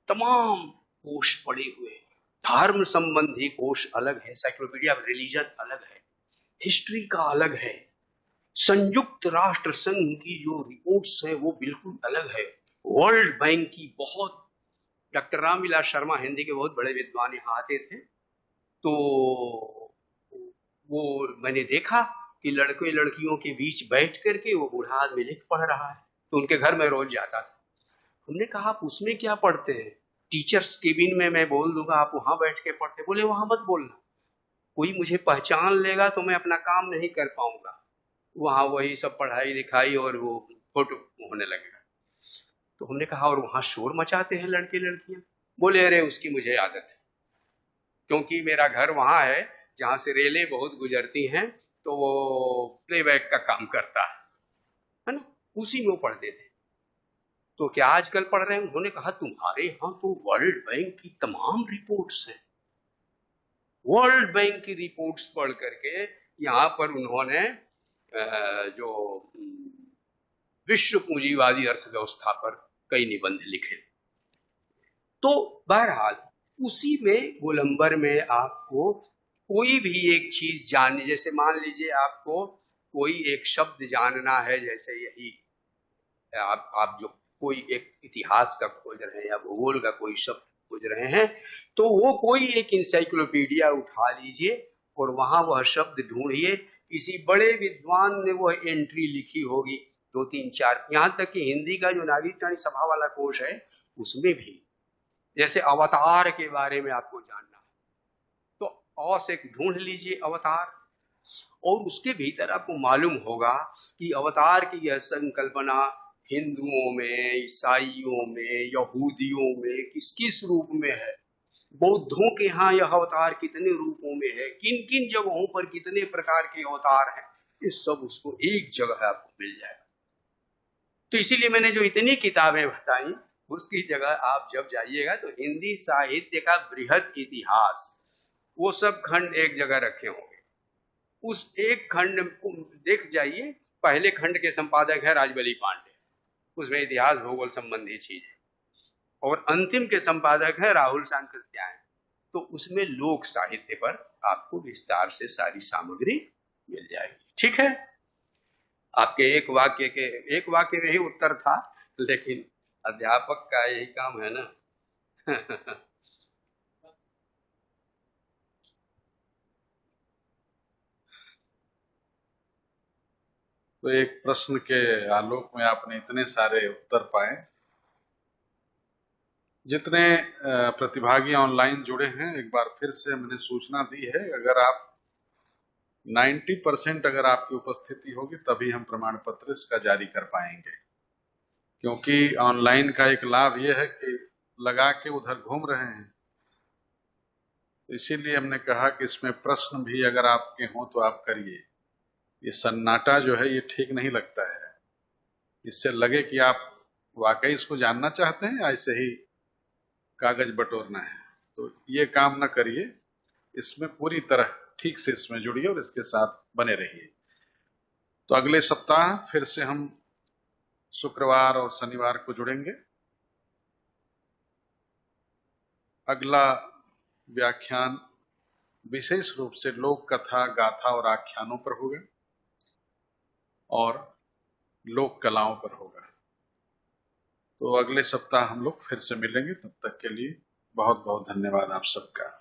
तमाम कोश पड़े हुए। धर्म संबंधी कोश अलग है, इंसाइक्लोपीडिया रिलीजन अलग है, हिस्ट्री का अलग है, संयुक्त राष्ट्र संघ की जो रिपोर्ट्स है वो बिल्कुल अलग है, वर्ल्ड बैंक की बहुत, डॉक्टर रामविलास शर्मा हिंदी के बहुत बड़े विद्वान यहाँ आते थे, तो वो मैंने देखा कि लड़के लड़कियों के बीच बैठ करके वो बूढ़ा आदमी लिख पढ़ रहा है, तो उनके घर में रोज जाता था। हमने कहा आप उसमें क्या पढ़ते हैं, टीचर्स केबिन में मैं बोल दूंगा, आप वहां बैठ के पढ़ते। बोले वहां मत बोलना, कोई मुझे पहचान लेगा तो मैं अपना काम नहीं कर पाऊंगा, वहां वही सब पढ़ाई लिखाई और वो फोटो होने लगेगा। तो हमने कहा और वहां शोर मचाते हैं लड़के लड़कियां। बोले अरे उसकी मुझे आदत है, क्योंकि मेरा घर वहां है जहां से रेलें बहुत गुजरती हैं, तो वो प्लेबैक का काम करता है ना, उसी में वो पढ़ते थे। तो क्या आजकल पढ़ रहे हैं? उन्होंने कहा तुम्हारे यहाँ तो वर्ल्ड बैंक की तमाम रिपोर्ट्स हैं। वर्ल्ड बैंक की रिपोर्ट्स पढ़ करके यहाँ पर उन्होंने जो विश्व पूंजीवादी अर्थव्यवस्था पर कई निबंध लिखे। तो बहरहाल उसी में गोलंबर में आपको कोई भी एक चीज जाननी, जैसे मान लीजिए आपको कोई एक शब्द जानना है, जैसे यही आप जो कोई एक इतिहास का खोज रहे हैं या भूगोल का कोई शब्द खोज रहे हैं, तो वो कोई एक इंसाइक्लोपीडिया उठा लीजिए और वहां वह शब्द ढूंढिए। किसी बड़े विद्वान ने वह एंट्री लिखी होगी 2, 3, 4, यहाँ तक कि हिंदी का जो नागरिक सभा वाला कोश है उसमें भी जैसे अवतार के बारे में आपको जानना है तो अ से ढूंढ लीजिए अवतार, और उसके भीतर आपको मालूम होगा कि अवतार की यह संकल्पना हिंदुओं में, ईसाइयों में, यहूदियों में किस किस रूप में है, बौद्धों के यहाँ यह अवतार कितने रूपों में है, किन किन जगहों पर कितने प्रकार के अवतार हैं, ये सब उसको एक जगह आपको मिल जाएगा। तो इसीलिए मैंने जो इतनी किताबें बताई उसकी जगह आप जब जाइएगा तो हिंदी साहित्य का बृहद इतिहास वो सब खंड एक जगह रखे होंगे, उस एक खंड को देख जाइए। पहले खंड के संपादक है राजबली पांडे, उसमें इतिहास भूगोल संबंधी चीजें, और अंतिम के संपादक है राहुल सांकृत्यायन, तो उसमें लोक साहित्य पर आपको विस्तार से सारी सामग्री मिल जाएगी। ठीक है, आपके एक वाक्य में ही उत्तर था, लेकिन अध्यापक का यही काम है ना। तो एक प्रश्न के आलोक में आपने इतने सारे उत्तर पाए। जितने प्रतिभागी ऑनलाइन जुड़े हैं, एक बार फिर से मैंने सूचना दी है, अगर आप 90% अगर आपकी उपस्थिति होगी तभी हम प्रमाण पत्र इसका जारी कर पाएंगे, क्योंकि ऑनलाइन का एक लाभ यह है कि लगा के उधर घूम रहे हैं, तो इसीलिए हमने कहा कि इसमें प्रश्न भी अगर आपके हों तो आप करिए। ये सन्नाटा जो है ये ठीक नहीं लगता है, इससे लगे कि आप वाकई इसको जानना चाहते हैं या ऐसे ही कागज बटोरना है, तो ये काम न करिए। इसमें पूरी तरह ठीक से इसमें जुड़िए और इसके साथ बने रहिए। तो अगले सप्ताह फिर से हम शुक्रवार और शनिवार को जुड़ेंगे। अगला व्याख्यान विशेष रूप से लोक कथा, गाथा और आख्यानों पर होगा और लोक कलाओं पर होगा। तो अगले सप्ताह हम लोग फिर से मिलेंगे, तब तक के लिए बहुत बहुत धन्यवाद आप सबका।